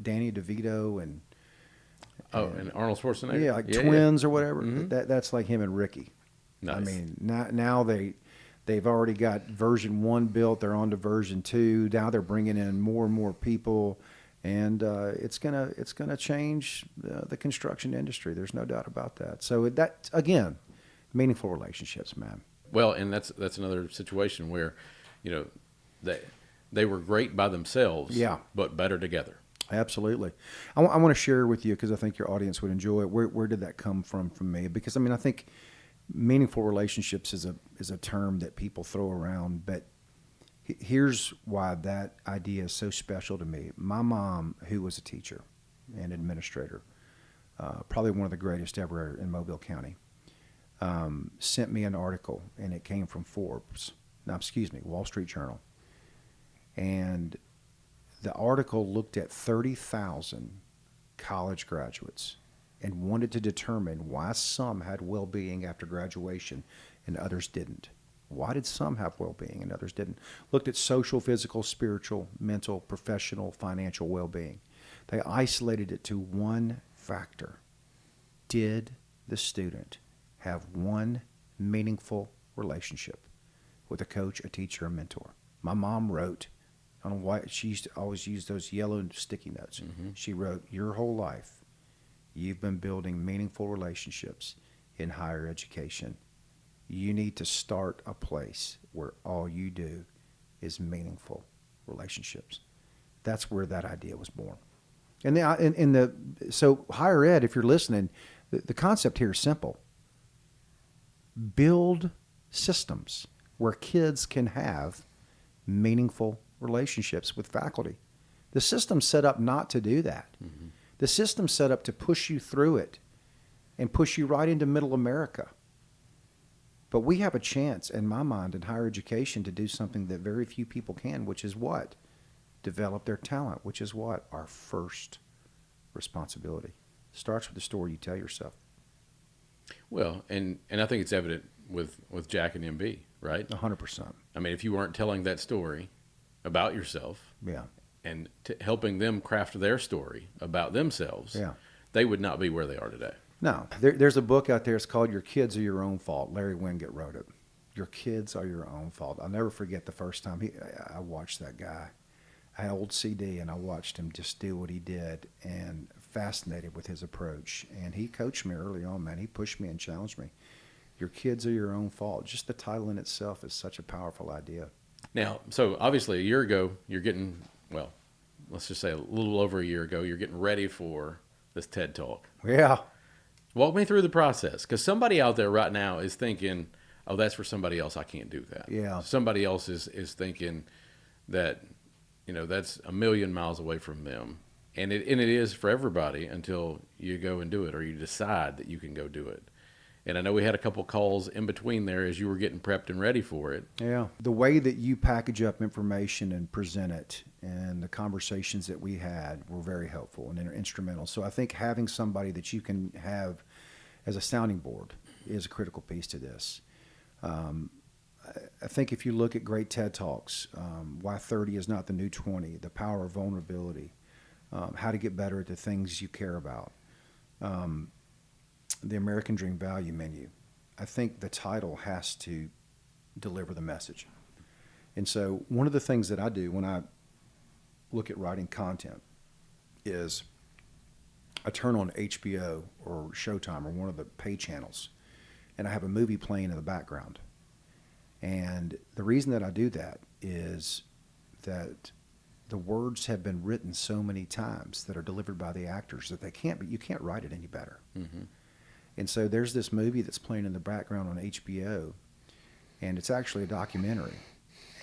Danny DeVito and Arnold Schwarzenegger. Yeah, like twins yeah. or whatever. Mm-hmm. That's like him and Ricky. Nice. I mean, now they've already got version 1 built. They're on to version 2. Now they're bringing in more and more people, and it's gonna change the construction industry. There's no doubt about that. So that, again, meaningful relationships, man. Well, and that's another situation where, they were great by themselves, Yeah, but better together. Absolutely. I want to share with you, because I think your audience would enjoy it. Where did that come from me? Because I think meaningful relationships is a term that people throw around, but here's why that idea is so special to me. My mom, who was a teacher and administrator, probably one of the greatest ever in Mobile County, sent me an article, and it came from Wall Street Journal. And the article looked at 30,000 college graduates and wanted to determine why some had well-being after graduation and others didn't. Why did some have well-being and others didn't? Looked at social, physical, spiritual, mental, professional, financial well-being. They isolated it to one factor. Did the student have one meaningful relationship with a coach, a teacher, a mentor? My mom wrote on white, she used to always use those yellow sticky notes. Mm-hmm. She wrote, your whole life, you've been building meaningful relationships in higher education. You need to start a place where all you do is meaningful relationships. That's where that idea was born. So higher ed, if you're listening, the concept here is simple. Build systems where kids can have meaningful relationships with faculty. The system's set up not to do that. Mm-hmm. The system's set up to push you through it and push you right into middle America. But we have a chance, in my mind, in higher education to do something that very few people can, which is what? Develop their talent, which is what? Our first responsibility. Starts with the story you tell yourself. Well, and I think it's evident with Jack and MB, right? 100%. I mean, if you weren't telling that story about yourself, yeah, and helping them craft their story about themselves, yeah, they would not be where they are today. No, there's a book out there. It's called Your Kids Are Your Own Fault. Larry Winget wrote it. Your kids are your own fault. I'll never forget the first time I watched that guy. I had an old CD, and I watched him just do what he did, and fascinated with his approach. And he coached me early on, man. He pushed me and challenged me. Your kids are your own fault. Just the title in itself is such a powerful idea. Now, so obviously a year ago, you're getting, well, let's just say a little over a year ago, you're getting ready for this TED Talk. Yeah. Walk me through the process, because somebody out there right now is thinking, oh, that's for somebody else. I can't do that. Yeah. Somebody else is thinking that, that's a million miles away from them. And it is for everybody until you go and do it, or you decide that you can go do it. And I know we had a couple calls in between there as you were getting prepped and ready for it. Yeah. The way that you package up information and present it, and the conversations that we had were very helpful and instrumental. So I think having somebody that you can have as a sounding board is a critical piece to this. I think if you look at great TED Talks, Why 30 is Not the New 20, The Power of Vulnerability, how to get better at the things you care about. The American Dream Value Menu. I think the title has to deliver the message. And so one of the things that I do when I look at writing content is I turn on HBO or Showtime or one of the pay channels, and I have a movie playing in the background. And the reason that I do that is that the words have been written so many times that are delivered by the actors that you can't write it any better. Mm-hmm. And so there's this movie that's playing in the background on HBO, and it's actually a documentary.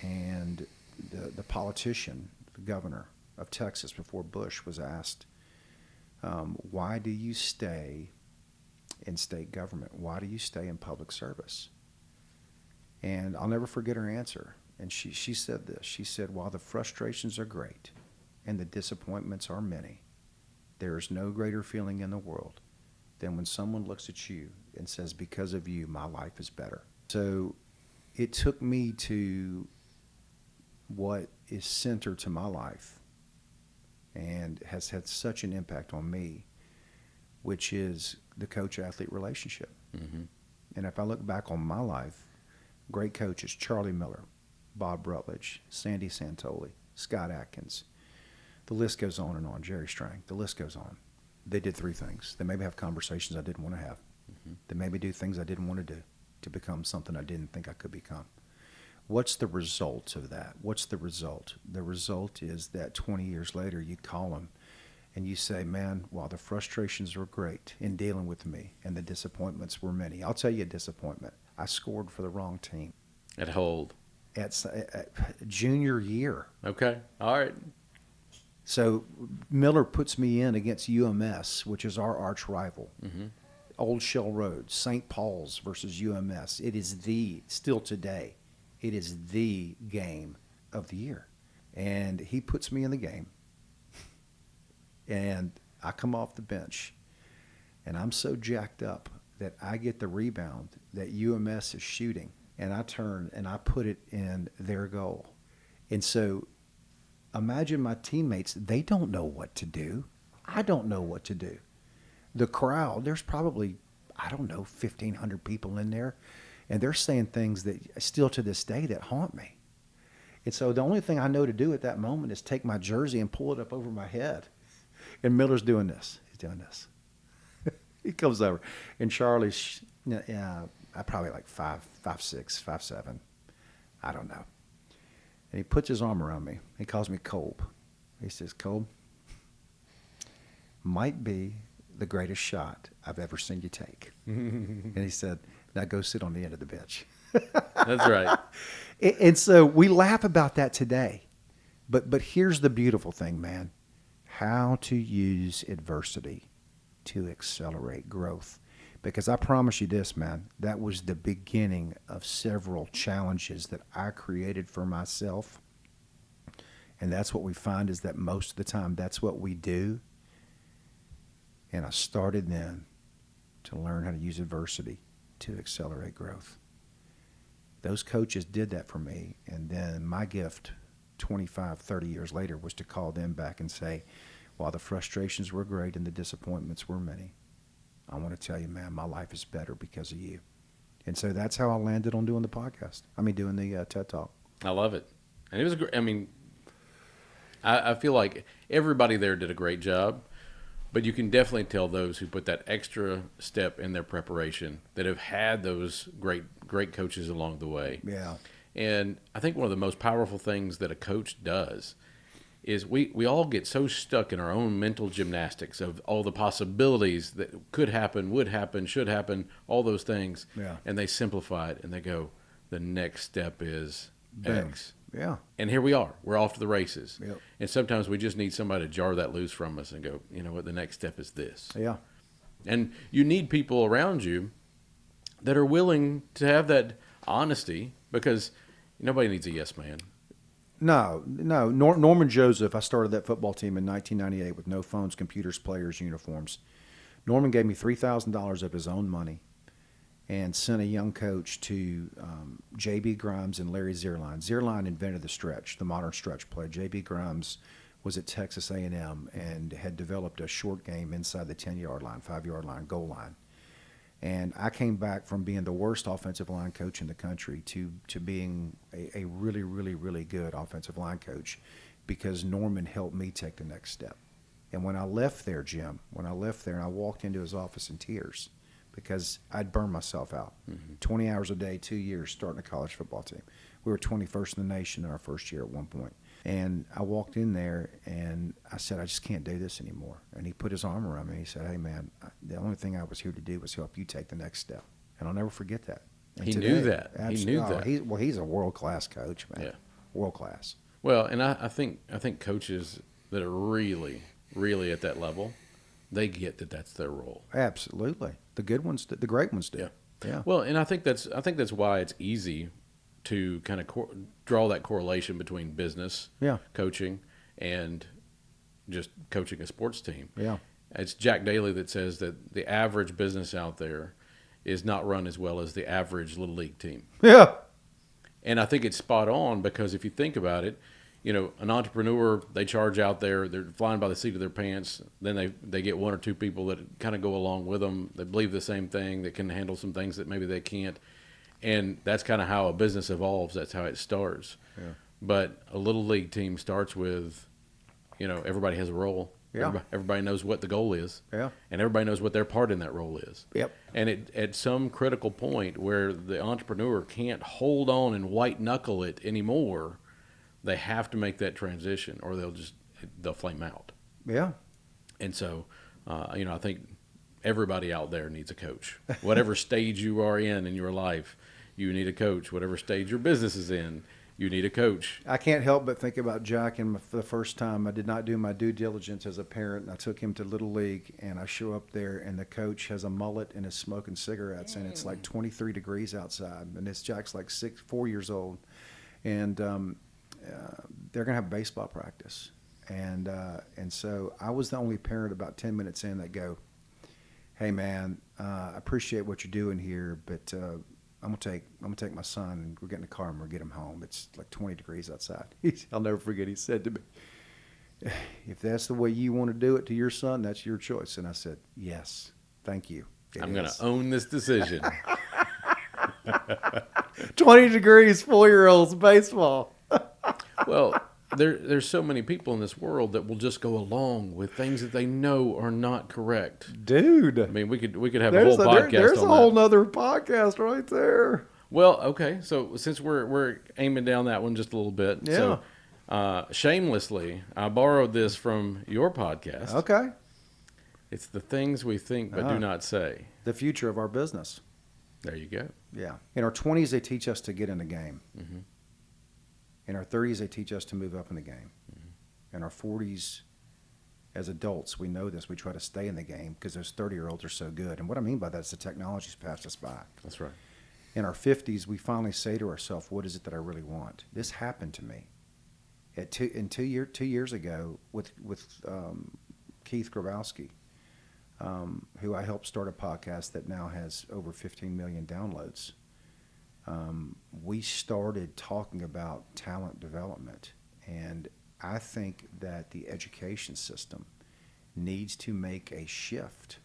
And the politician, the governor of Texas before Bush, was asked, why do you stay in state government? Why do you stay in public service? And I'll never forget her answer. And she said this. She said, while the frustrations are great and the disappointments are many, there is no greater feeling in the world than when someone looks at you and says, because of you, my life is better. So it took me to what is center to my life and has had such an impact on me, which is the coach-athlete relationship. Mm-hmm. And if I look back on my life, great coaches, Charlie Miller, Bob Rutledge, Sandy Santoli, Scott Atkins, the list goes on and on, Jerry Strang, the list goes on. They did three things. They made me have conversations I didn't want to have. Mm-hmm. They made me do things I didn't want to do to become something I didn't think I could become. What's the result of that? What's the result? The result is that 20 years later, you call them and you say, man, while the frustrations were great in dealing with me and the disappointments were many, I'll tell you a disappointment. I scored for the wrong team. At hold? At junior year. Okay. All right. So Miller puts me in against UMS, which is our arch rival. Mm-hmm. Old Shell Road, St. Paul's versus UMS. It is still today, it is the game of the year. And he puts me in the game. And I come off the bench. And I'm so jacked up that I get the rebound that UMS is shooting. And I turn and I put it in their goal. And so imagine my teammates, they don't know what to do. I don't know what to do. The crowd, there's probably, 1,500 people in there. And they're saying things that still to this day that haunt me. And so the only thing I know to do at that moment is take my jersey and pull it up over my head. And Miller's doing this. He's doing this. He comes over. And Charlie's, probably like 5'6", 5'7". I don't know. And he puts his arm around me. He calls me Colb. He says, Colb, might be the greatest shot I've ever seen you take. And he said, now go sit on the end of the bench. That's right. And so we laugh about that today. But here's the beautiful thing, man. How to use adversity to accelerate growth. Because I promise you this, man, that was the beginning of several challenges that I created for myself. And that's what we find is that most of the time that's what we do. And I started then to learn how to use adversity to accelerate growth. Those coaches did that for me. And then my gift 25, 30 years later was to call them back and say, while the frustrations were great and the disappointments were many, I want to tell you, man, my life is better because of you. And so that's how I landed on doing the podcast. Doing the TED Talk. I love it. And it was great. I feel like everybody there did a great job, but you can definitely tell those who put that extra step in their preparation that have had those great coaches along the way. Yeah. And I think one of the most powerful things that a coach does is we all get so stuck in our own mental gymnastics of all the possibilities that could happen, would happen, should happen, all those things. Yeah. And they simplify it and they go, the next step is Boom. X. Yeah. And here we are. We're off to the races. Yep. And sometimes we just need somebody to jar that loose from us and go, you know what, the next step is this. Yeah. And you need people around you that are willing to have that honesty because nobody needs a yes man. No. Norman Joseph, I started that football team in 1998 with no phones, computers, players, uniforms. Norman gave me $3,000 of his own money and sent a young coach to J.B. Grimes and Larry Zierlein. Zierlein invented the stretch, the modern stretch play. J.B. Grimes was at Texas A&M and had developed a short game inside the 10-yard line, 5-yard line, goal line. And I came back from being the worst offensive line coach in the country to being a really, really, really good offensive line coach because Norman helped me take the next step. And when I left there, Jim, and I walked into his office in tears because I'd burned myself out. 20 hours a day, 2 years, starting a college football team. We were 21st in the nation in our first year at one point. And I walked in there and I said, I just can't do this anymore. And he put his arm around me and he said, hey, man, the only thing I was here to do was help you take the next step. And I'll never forget that. And He knew that. He knew that. He's a world-class coach, man. Yeah. World-class. Well, and I think coaches that are really, really at that level, they get that that's their role. Absolutely. The good ones, the great ones do. Yeah. Yeah. Well, and I think that's why it's easy to kind of draw that correlation between business coaching and just coaching a sports team. Yeah. It's Jack Daly that says that the average business out there is not run as well as the average little league team. Yeah. And I think it's spot on because if you think about it, an entrepreneur, they charge out there, they're flying by the seat of their pants. Then they get one or two people that kind of go along with them. They believe the same thing, that can handle some things that maybe they can't. And that's kind of how a business evolves. That's how it starts. Yeah. But a little league team starts with, everybody has a role. Yeah. Everybody knows what the goal is. Yeah. And everybody knows what their part in that role is. Yep. And at some critical point where the entrepreneur can't hold on and white knuckle it anymore, they have to make that transition or they'll flame out. Yeah. And so, I think everybody out there needs a coach. Whatever stage you are in your life, you need a coach. Whatever stage your business is in, you need a coach. I can't help but think about Jack. And for the first time, I did not do my due diligence as a parent. And I took him to Little League, and I show up there, and the coach has a mullet and is smoking cigarettes, and it's like 23 degrees outside. And this Jack's like 4 years old, and they're gonna have baseball practice, and so I was the only parent about 10 minutes in that go, hey man, I appreciate what you're doing here, but I'm gonna take my son and we're getting in the car and we're gonna get him home. It's like 20 degrees outside. I'll never forget. He said to me, "If that's the way you want to do it to your son, that's your choice." And I said, "Yes, thank you. I'm gonna own this decision." 20 degrees, 4-year-olds baseball. Well, there's so many people in this world that will just go along with things that they know are not correct. Dude, I mean, we could have a whole podcast there's on a whole that. nother podcast right there. Well, okay, so since we're aiming down that one just a little bit, so shamelessly, I borrowed this from your podcast. Okay, it's the things we think but do not say. The future of our business. There you go. Yeah, in our 20s, they teach us to get in the game. Mm-hmm. In our 30s, they teach us to move up in the game. Mm-hmm. In our 40s, as adults, we know this. We try to stay in the game because those 30-year-olds are so good. And what I mean by that is the technology's passed us by. That's right. In our 50s, we finally say to ourselves, what is it that I really want? This happened to me. 2 years ago with Keith Grabowski, who I helped start a podcast that now has over 15 million downloads. We started talking about talent development, and I think that the education system needs to make a shift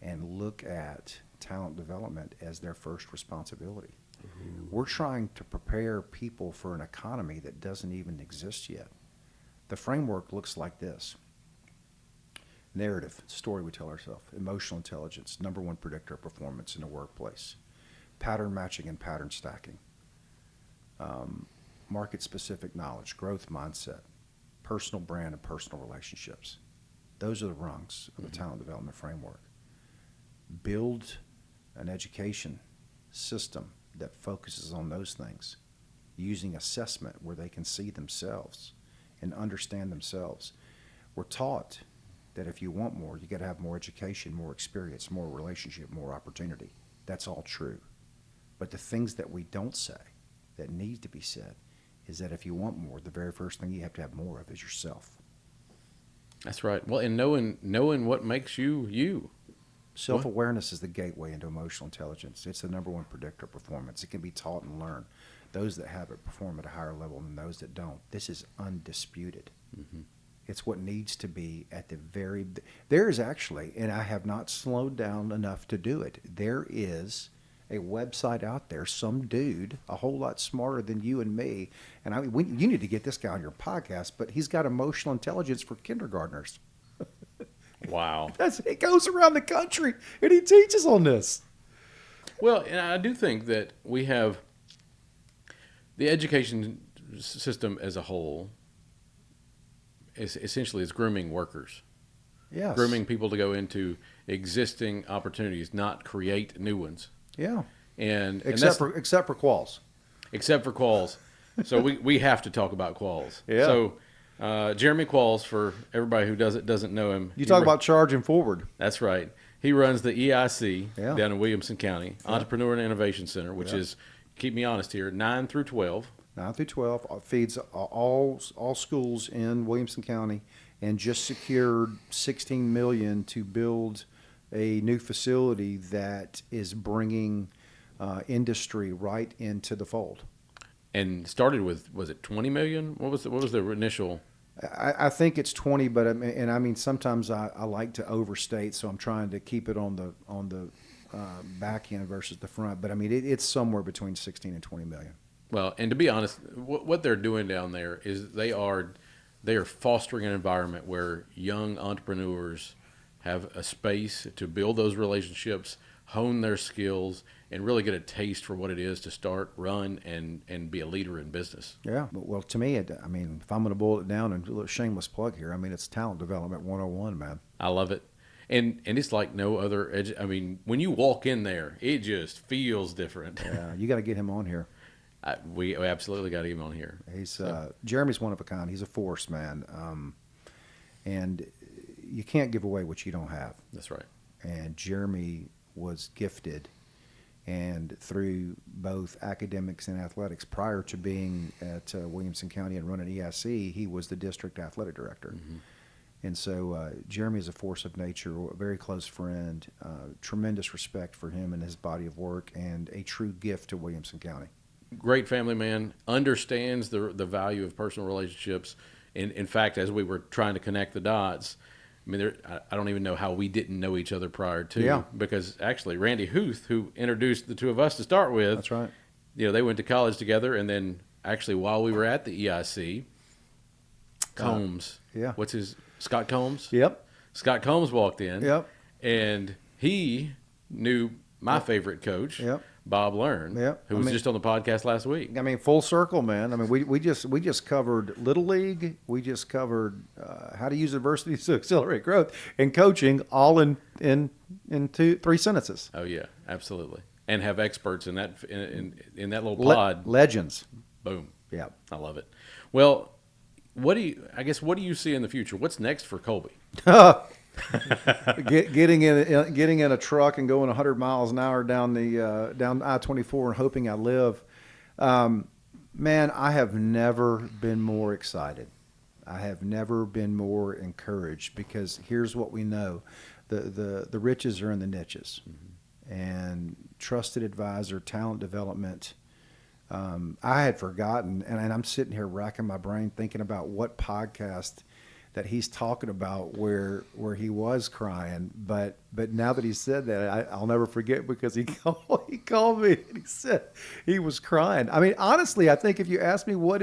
and look at talent development as their first responsibility. Ooh. We're trying to prepare people for an economy that doesn't even exist yet. The framework looks like this. Narrative, story we tell ourselves, emotional intelligence, #1 predictor of performance in the workplace. Pattern matching and pattern stacking, market-specific knowledge, growth mindset, personal brand, and personal relationships. Those are the rungs of the talent development framework. Build an education system that focuses on those things, using assessment where they can see themselves and understand themselves. We're taught that if you want more, you got to have more education, more experience, more relationship, more opportunity. That's all true. But the things that we don't say, that need to be said, is that if you want more, the very first thing you have to have more of is yourself. That's right. Well, and knowing what makes you you. Self-awareness is the gateway into emotional intelligence. It's the #1 predictor of performance. It can be taught and learned. Those that have it perform at a higher level than those that don't. This is undisputed. It's what needs to be at the very. There is actually, and I have not slowed down enough to do it. There is a website out there, some dude a whole lot smarter than you and me, and you need to get this guy on your podcast. But he's got emotional intelligence for kindergartners. Wow. It goes around the country, and he teaches on this. Well, and I do think that we have the education system as a whole is essentially grooming workers. Yes. Grooming people to go into existing opportunities, not create new ones. Yeah. And except for quals. Except for quals. So we have to talk about quals. Yeah. So Jeremy Qualls, for everybody who doesn't know him. You talk about charging forward. That's right. He runs the EIC down in Williamson County, Entrepreneur and Innovation Center, which is, keep me honest here, 9 through 12. 9 through 12 feeds all schools in Williamson County, and just secured $16 million to build a new facility that is bringing industry right into the fold. And started with, was it 20 million? What was the initial? I think it's 20, but I mean sometimes I like to overstate, so I'm trying to keep it on the back end versus the front. But I mean it's somewhere between 16 and 20 million. Well, and to be honest, what they're doing down there is they are fostering an environment where young entrepreneurs have a space to build those relationships, hone their skills, and really get a taste for what it is to start, run, and be a leader in business. Yeah. Well, to me, I mean, if I'm going to boil it down and do a little shameless plug here, I mean, it's talent development 101, man. I love it. And it's like no other I mean, when you walk in there, it just feels different. Yeah, you got to get him on here. We absolutely got him on here. He's Jeremy's one of a kind. He's a force, man. And you can't give away what you don't have. That's right. And Jeremy was gifted, and through both academics and athletics, prior to being at Williamson County and running EIC, he was the district athletic director. Mm-hmm. And so Jeremy is a force of nature, a very close friend, tremendous respect for him and his body of work, and a true gift to Williamson County. Great family man, understands the value of personal relationships. In fact, as we were trying to connect the dots, I mean, I don't even know how we didn't know each other prior to, because actually Randy Huth, who introduced the two of us to start with, that's right. You know, they went to college together, and then actually while we were at the EIC, Combs, what's his, Scott Combs? Yep. Scott Combs walked in. Yep. And he knew my favorite coach. Yep. Bob Learn, who was just on the podcast last week. I mean, full circle, man. I mean, we just covered Little League. We just covered how to use adversity to accelerate growth, and coaching, all in 3 sentences. Oh yeah, absolutely. And have experts in that in that little pod. Legends. Boom. Yeah, I love it. Well, what do you see in the future? What's next for Colby? getting in a truck and going 100 miles an hour down I-24 and hoping I live. Man, I have never been more excited. I have never been more encouraged, because here's what we know: the riches are in the niches. Mm-hmm. And trusted advisor, talent development. I had forgotten, and I'm sitting here racking my brain thinking about what podcast that he's talking about where he was crying, but now that he said that, I'll never forget, because he called me and he said he was crying. I mean, honestly, I think if you ask me what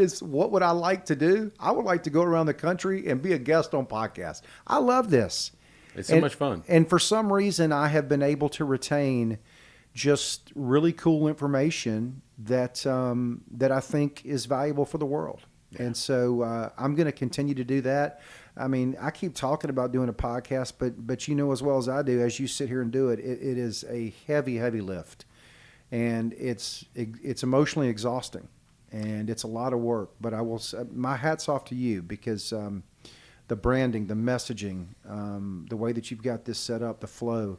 would I like to do, I would like to go around the country and be a guest on podcasts. I love this. It's so much fun. And for some reason, I have been able to retain just really cool information that I think is valuable for the world. Yeah. And so I'm going to continue to do that. I mean, I keep talking about doing a podcast, but you know as well as I do, as you sit here and do it, it is a heavy, heavy lift. And it's emotionally exhausting, and it's a lot of work. But I will say, my hat's off to you, because the branding, the messaging, the way that you've got this set up, the flow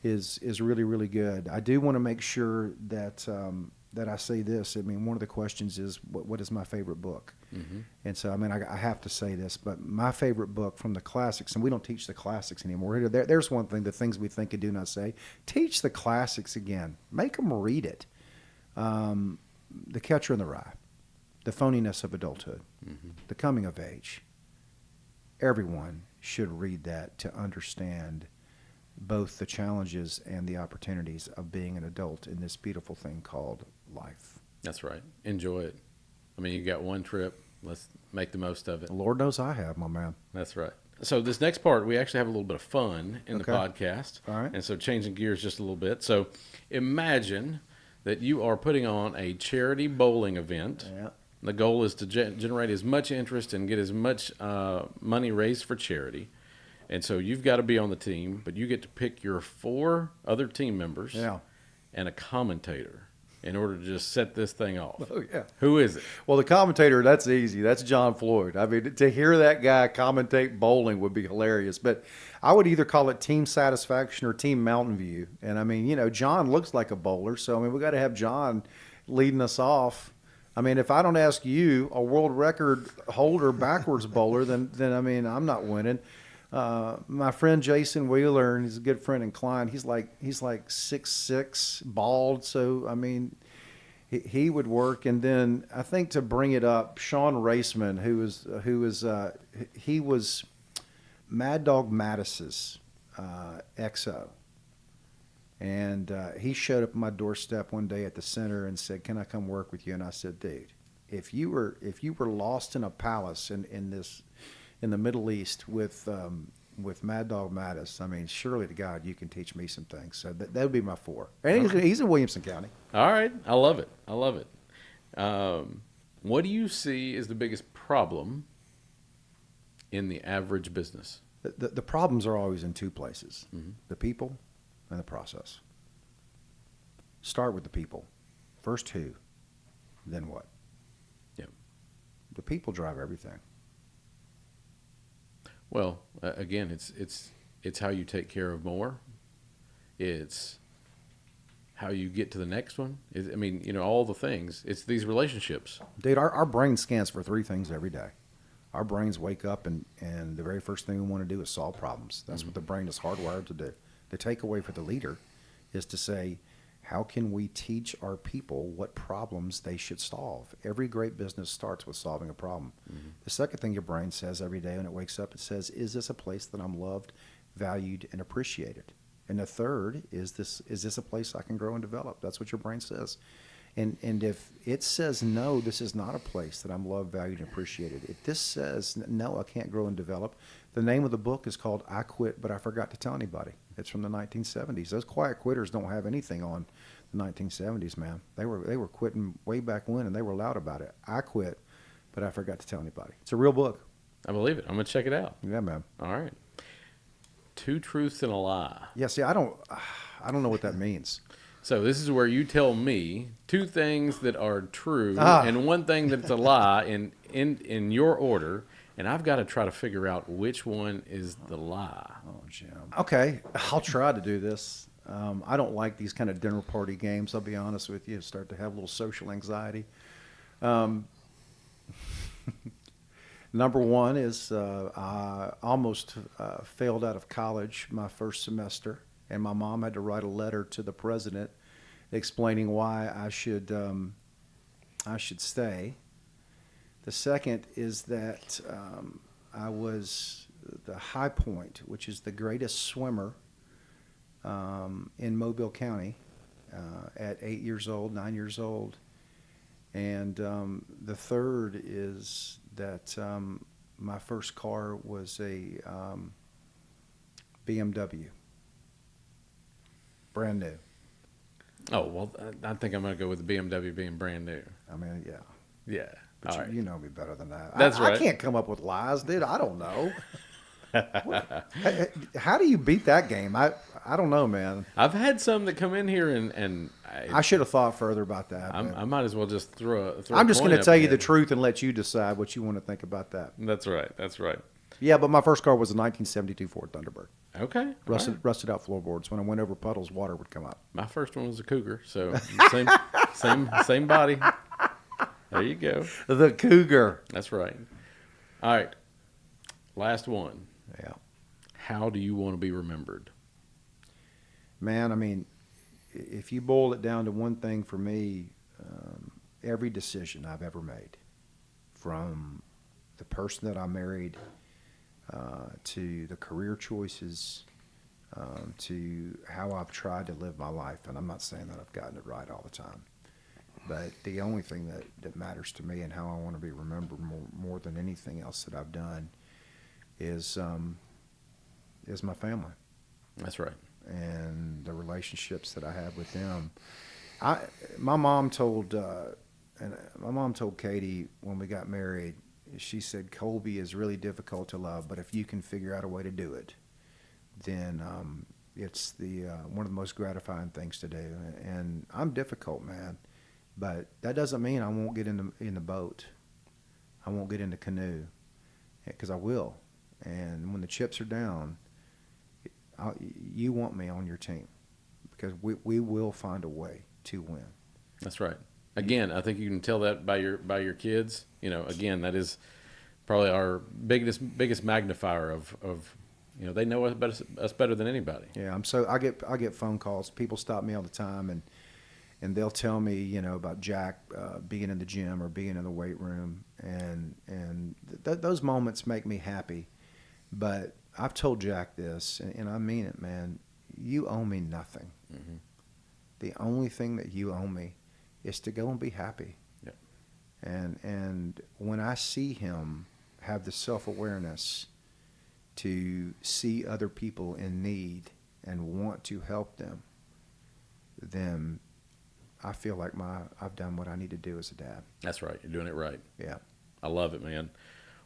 is really, really good. I do want to make sure that I say this. I mean, one of the questions is, what is my favorite book? Mm-hmm. And so, I mean, I have to say this, but my favorite book from the classics, and we don't teach the classics anymore. There's one thing, the things we think and do not say. Teach the classics again. Make them read it. The Catcher in the Rye, The Phoniness of Adulthood, mm-hmm. The Coming of Age, everyone should read that to understand both the challenges and the opportunities of being an adult in this beautiful thing called life. That's right. Enjoy it. I mean, you got one trip. Let's make the most of it. Lord knows I have, my man. That's right. So this next part, we actually have a little bit of fun in the podcast. All right. And so changing gears just a little bit. So imagine that you are putting on a charity bowling event. Yeah. The goal is to generate as much interest and get as much money raised for charity. And so you've got to be on the team, but you get to pick your 4 other team members and a commentator in order to just set this thing off. Oh, yeah. Who is it? Well, the commentator, that's easy. That's John Floyd. I mean, to hear that guy commentate bowling would be hilarious. But I would either call it Team Satisfaction or Team Mountain View. And, I mean, you know, John looks like a bowler. So, I mean, we got to have John leading us off. I mean, if I don't ask you, a world record holder backwards bowler, then I mean, I'm not winning. My friend Jason Wheeler, and he's a good friend in Klein. He's like 6'6", bald. So I mean, he would work. And then I think to bring it up, Sean Raceman, he was Mad Dog Mattis's XO, and he showed up at my doorstep one day at the center and said, "Can I come work with you?" And I said, "Dude, if you were lost in a palace in the Middle East with Mad Dog Mattis, I mean, surely to God, you can teach me some things." So that would be my 4. And he's in Williamson County. All right. I love it. I love it. What do you see as the biggest problem in the average business? The problems are always in 2 places, Mm-hmm. the people and the process. Start with the people. First who, then what? Yep. The people drive everything. Well, again, it's how you take care of more. It's how you get to the next one. I mean, you know, all the things. It's these relationships. Dude, our brain scans for 3 things every day. Our brains wake up and the very first thing we want to do is solve problems. That's what the brain is hardwired to do. The takeaway for the leader is to say, how can we teach our people what problems they should solve? Every great business starts with solving a problem. Mm-hmm. The second thing your brain says every day when it wakes up, it says, is this a place that I'm loved, valued, and appreciated? And the third is this a place I can grow and develop? That's what your brain says. And if it says, no, this is not a place that I'm loved, valued, and appreciated. If this says, no, I can't grow and develop, the name of the book is called I Quit, But I Forgot to Tell Anybody. It's from the 1970s. Those quiet quitters don't have anything on the 1970s, man. They were quitting way back when, and they were loud about it. I quit, but I forgot to tell anybody. It's a real book. I believe it. I'm going to check it out. Yeah, man. All right. 2 truths and a lie. Yeah, see, I don't know what that means. So this is where you tell me 2 things that are true and 1 thing that's a lie in your order, and I've got to try to figure out which one is the lie. Oh, Jim. Okay, I'll try to do this. I don't like these kind of dinner party games, I'll be honest with you. I start to have a little social anxiety. Number 1 is I almost failed out of college my first semester, and my mom had to write a letter to the president explaining why I should stay. The second is that I was the High Point, which is the greatest swimmer in Mobile County at 8 years old, 9 years old. And the third is that my first car was a BMW, brand new. Oh, well, I think I'm going to go with the BMW being brand new. I mean, yeah. Yeah. But All right. you know me better than that. That's right. I can't come up with lies, dude. I don't know. How do you beat that game? I don't know, man. I've had some that come in here and I should have thought further about that. I might as well just throw I'm just going to to tell you the truth and let you decide what you want to think about that. That's right. That's right. Yeah, but my first car was a 1972 Ford Thunderbird. Okay. Rusted out floorboards. When I went over puddles, water would come up. My first one was a Cougar, so same body. There you go. The Cougar. That's right. All right. Last one. Yeah. How do you want to be remembered? Man, I mean, if you boil it down to one thing for me, every decision I've ever made, from the person that I married to the career choices, to how I've tried to live my life. And I'm not saying that I've gotten it right all the time, but the only thing that matters to me and how I want to be remembered more than anything else that I've done is my family. That's right. And the relationships that I have with them. My mom told Katie when we got married, she said, Colby is really difficult to love, but if you can figure out a way to do it, then it's one of the most gratifying things to do. And I'm difficult, man, but that doesn't mean I won't get in the boat. I won't get in the canoe, because I will. And when the chips are down, you want me on your team, because we will find a way to win. That's right. Again, I think you can tell that by your kids. Again, that is probably our biggest magnifier of they know us better than anybody. Yeah, I get phone calls. People stop me all the time, and they'll tell me about Jack being in the gym or being in the weight room, and those moments make me happy. But I've told Jack this, and I mean it, man. You owe me nothing. Mm-hmm. The only thing that you owe me is to go and be happy. Yep. And when I see him have the self-awareness to see other people in need and want to help them, then I feel like I've done what I need to do as a dad. That's right. You're doing it right. Yeah. I love it, man.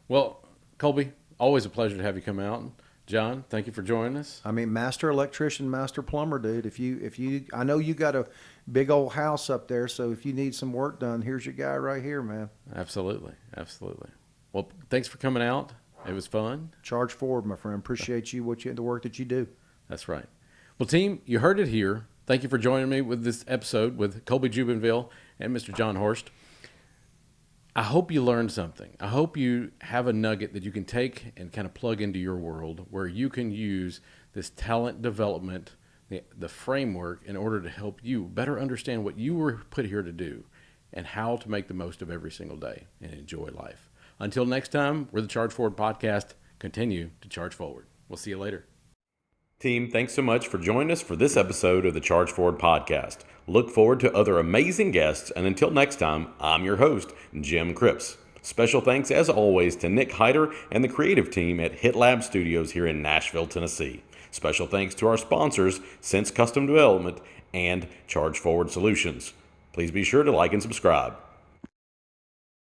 Well, Colby, always a pleasure to have you come out. John, thank you for joining us. I mean, master electrician, master plumber, dude. If you, I know you got a big old house up there, so if you need some work done, here's your guy right here, man. Absolutely. Well, thanks for coming out. It was fun. Charge forward, my friend. Appreciate you, the work that you do. That's right. Well, team, you heard it here. Thank you for joining me with this episode with Colby Jubenville and Mr. John Hurst. I hope you learned something. I hope you have a nugget that you can take and kind of plug into your world, where you can use this talent development, the framework, in order to help you better understand what you were put here to do and how to make the most of every single day and enjoy life. Until next time, we're the Charge Forward Podcast. Continue to charge forward. We'll see you later. Team, thanks so much for joining us for this episode of the Charge Forward Podcast. Look forward to other amazing guests, and until next time, I'm your host, Jim Cripps. Special thanks, as always, to Nick Hyder and the creative team at Hit Lab Studios here in Nashville, Tennessee. Special thanks to our sponsors, Sense Custom Development and Charge Forward Solutions. Please be sure to like and subscribe.